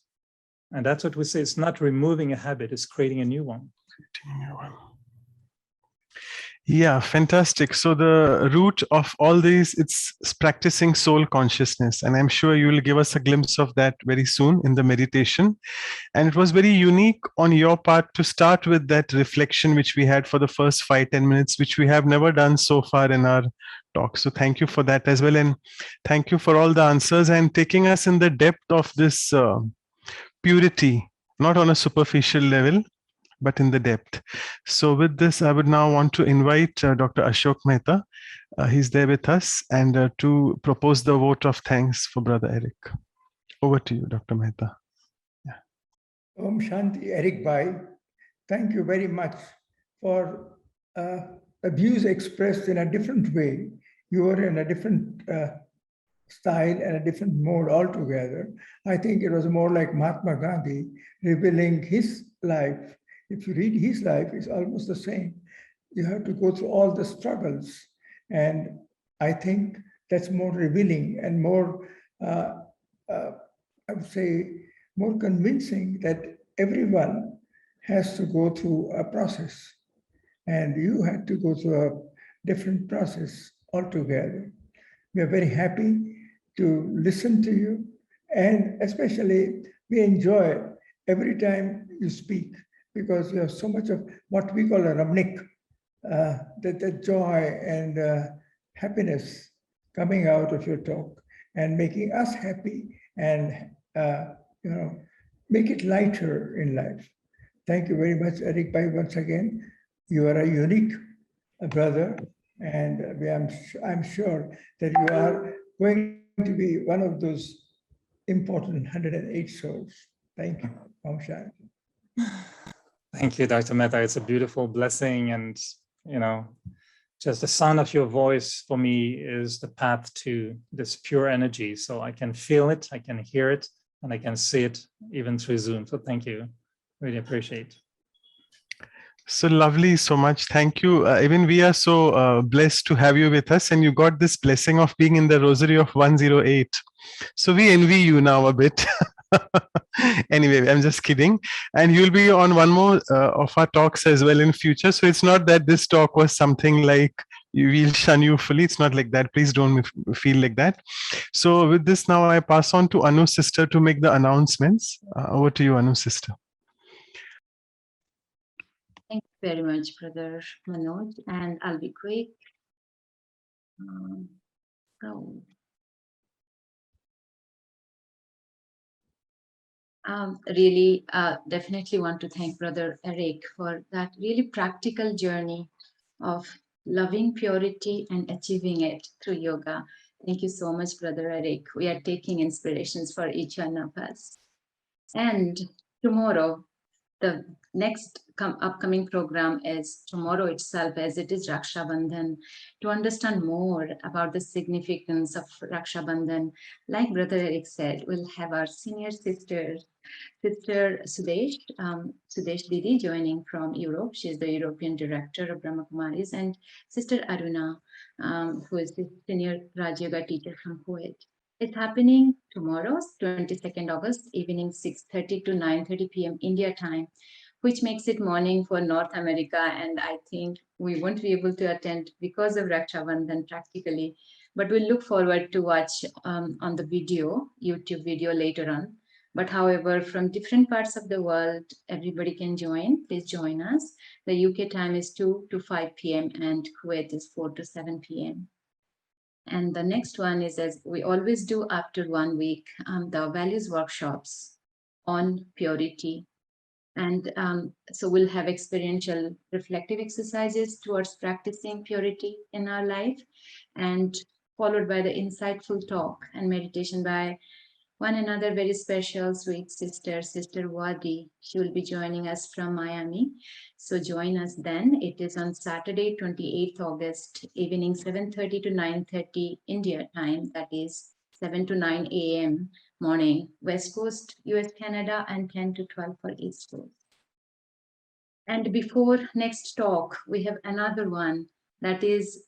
And that's what we say. It's not removing a habit, it's creating a new one. Yeah, fantastic. So the root of all these, it's practicing soul consciousness. And I'm sure you will give us a glimpse of that very soon in the meditation. And it was very unique on your part to start with that reflection, which we had for the first 5-10 minutes, which we have never done so far in our talk. So thank you for that as well. And thank you for all the answers and taking us in the depth of this purity, not on a superficial level, but in the depth. So with this, I would now want to invite Dr. Ashok Mehta. He's there with us and to propose the vote of thanks for Brother Eric. Over to you, Dr. Mehta. Yeah. Om Shanti, Eric Bhai. Thank you very much for the views expressed in a different way. You are in a different style and a different mode altogether. I think it was more like Mahatma Gandhi revealing his life. If you read his life, it's almost the same. You have to go through all the struggles. And I think that's more revealing and more, I would say, more convincing that everyone has to go through a process. And you had to go through a different process altogether. We are very happy to listen to you. And especially, we enjoy every time you speak, because you have so much of what we call a ramnik, that joy and happiness coming out of your talk and making us happy and make it lighter in life. Thank you very much, Eric Bhai, once again. You are a unique brother, and I'm sure that you are going to be one of those important 108 souls. Thank you. Om Shanti. Thank you, Dr. Mehta. It's a beautiful blessing. And, just the sound of your voice for me is the path to this pure energy. So I can feel it, I can hear it, and I can see it even through Zoom. So thank you. Really appreciate. So lovely, so much. Thank you. Even we are so blessed to have you with us, and you got this blessing of being in the rosary of 108. So we envy you now a bit. Anyway, I'm just kidding. And you'll be on one more of our talks as well in future. So it's not that this talk was something like we'll shun you fully. It's not like that. Please don't feel like that. So with this, now I pass on to Anu's sister to make the announcements. Over to you, Anu's sister. Thank you very much, Brother Manoj, and I'll be quick. Really, definitely want to thank Brother Eric for that really practical journey of loving purity and achieving it through yoga. Thank you so much, Brother Eric. We are taking inspirations for each one of us. And tomorrow, the next upcoming program is tomorrow itself, as it is Raksha Bandhan. To understand more about the significance of Raksha Bandhan, like Brother Eric said, we'll have our senior sister Sudesh Didi joining from Europe. She's the European director of Brahma Kumaris, and Sister Aruna, who is the senior Raj Yoga teacher from Kuwait. It's happening tomorrow, 22nd August, evening 6:30 to 9:30 p.m. India time, which makes it morning for North America. And I think we won't be able to attend because of Raksha Bandhan practically, but we'll look forward to watch on the YouTube video later on. But however, from different parts of the world, everybody can join. Please join us. The UK time is 2 to 5 p.m. and Kuwait is 4 to 7 p.m. And the next one is, as we always do after 1 week, the values workshops on purity. And so we'll have experiential reflective exercises towards practicing purity in our life, and followed by the insightful talk and meditation by one another very special sweet sister, Sister Wadi. She will be joining us from Miami. So join us then. It is on Saturday, 28th August, evening 7:30 to 9:30 India time. That is 7 to 9 a.m. morning, West Coast, US, Canada, and 10 to 12 for East Coast. And before next talk, we have another one that is,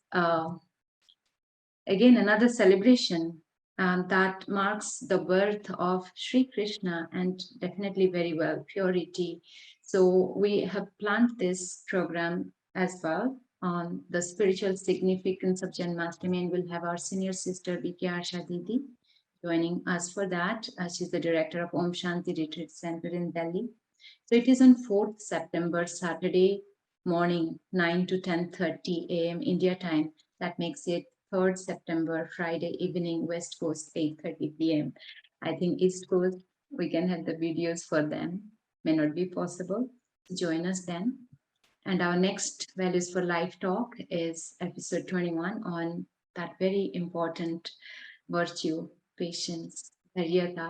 again, another celebration that marks the birth of Sri Krishna, and definitely very well, purity. So we have planned this program as well on the spiritual significance of Janmashtami, and we'll have our senior sister, B.K. Asha Didi, joining us for that. She's the director of Om Shanti Retreat Center in Delhi. So it is on 4th September, Saturday morning, 9 to 10:30 a.m. India time. That makes it 3rd September, Friday evening, West Coast, 8:30 p.m. I think East Coast, we can have the videos for them. May not be possible. Join us then. And our next Values for Life talk is episode 21 on that very important virtue, patience, Dharyata.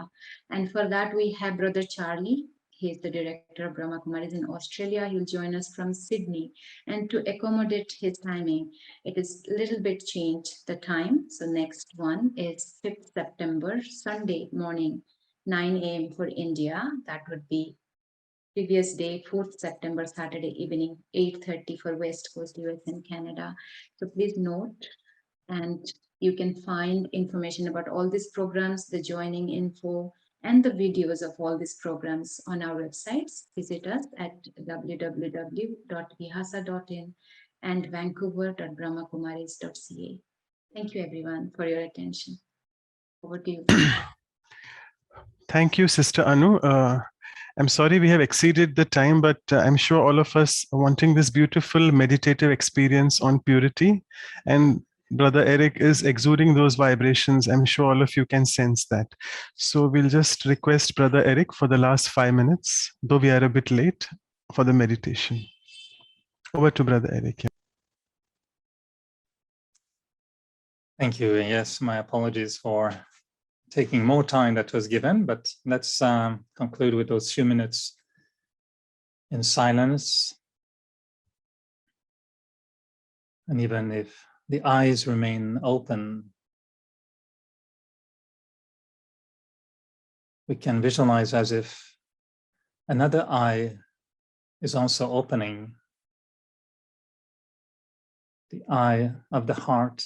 And for that, we have Brother Charlie. He is the director of Brahma Kumaris in Australia. He'll join us from Sydney. And to accommodate his timing, it is a little bit changed the time. So next one is 5th September, Sunday morning, 9 a.m. for India. That would be previous day, 4th September, Saturday evening, 8:30 for West Coast, US and Canada. So please note, and you can find information about all these programs, the joining info, and the videos of all these programs on our websites. Visit us at www.vihasa.in and vancouver.brahmakumaris.ca. Thank you, everyone, for your attention. Over to you. Thank you, Sister Anu. I'm sorry we have exceeded the time, but I'm sure all of us are wanting this beautiful meditative experience on purity. And Brother Eric is exuding those vibrations. I'm sure all of you can sense that. So we'll just request Brother Eric for the last 5 minutes, though we are a bit late, for the meditation. Over to Brother Eric. Thank you. Yes, my apologies for taking more time that was given, but let's conclude with those few minutes in silence. And even if the eyes remain open, we can visualize as if another eye is also opening, the eye of the heart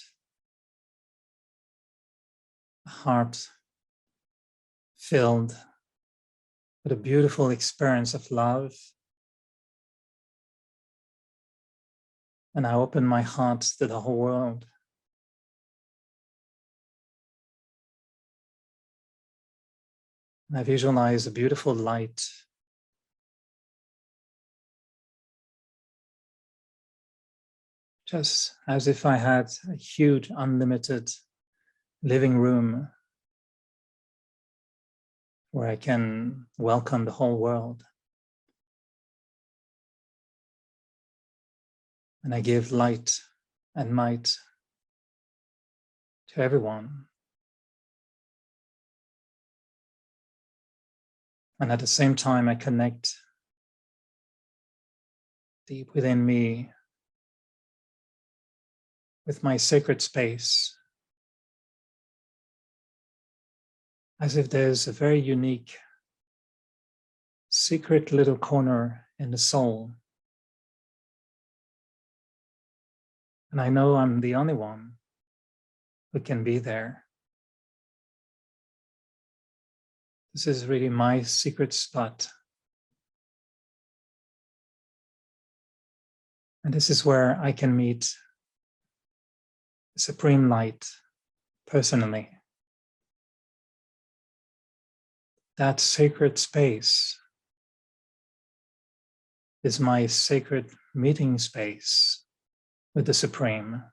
filled with a beautiful experience of love. And I open my heart to the whole world. I visualize a beautiful light, just as if I had a huge, unlimited living room where I can welcome the whole world. And I give light and might to everyone. And at the same time, I connect deep within me with my sacred space, as if there's a very unique, secret little corner in the soul. And I know I'm the only one who can be there. This is really my secret spot. And this is where I can meet the Supreme Light personally. That sacred space is my sacred meeting space with the Supreme.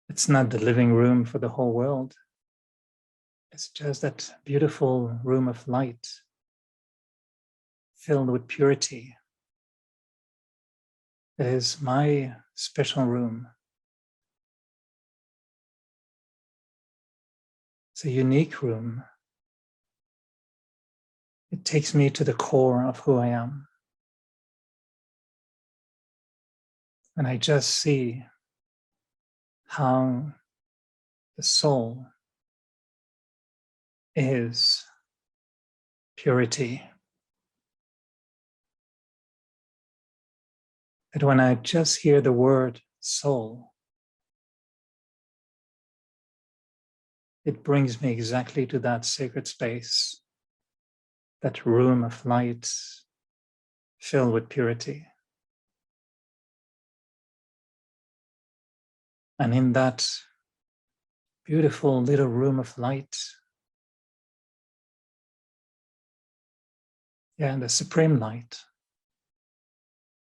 It's not the living room for the whole world. It's just that beautiful room of light filled with purity. It is my special room. It's a unique room. It takes me to the core of who I am. And I just see how the soul is purity. That when I just hear the word soul, it brings me exactly to that sacred space, that room of light filled with purity. And in that beautiful little room of light, the supreme light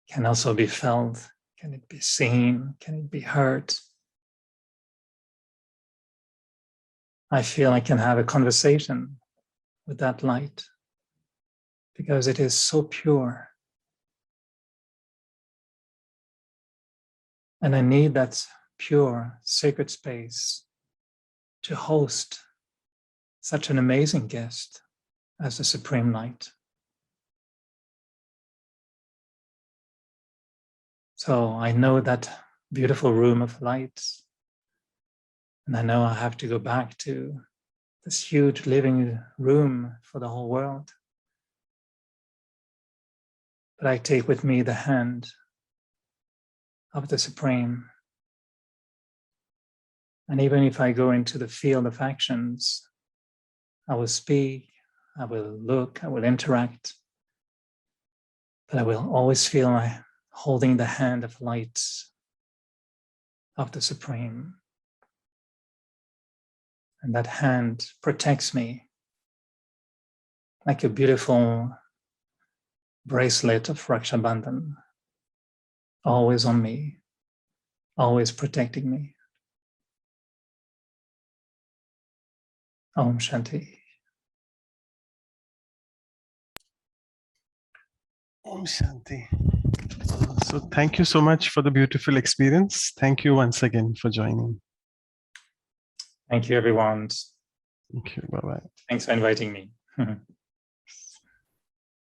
can also be felt. Can it be seen? Can it be heard? I feel I can have a conversation with that light because it is so pure. And I need that pure, sacred space to host such an amazing guest as the Supreme Light. So I know that beautiful room of light, and I know I have to go back to this huge living room for the whole world. But I take with me the hand of the Supreme. And even if I go into the field of actions, I will speak, I will look, I will interact, but I will always feel my holding the hand of light of the Supreme. And that hand protects me like a beautiful bracelet of raksha Bandhan, always on me, always protecting me. Om Shanti. Om Shanti. So thank you so much for the beautiful experience. Thank you once again for joining. Thank you, everyone. Thank you. Bye-bye. Thanks for inviting me.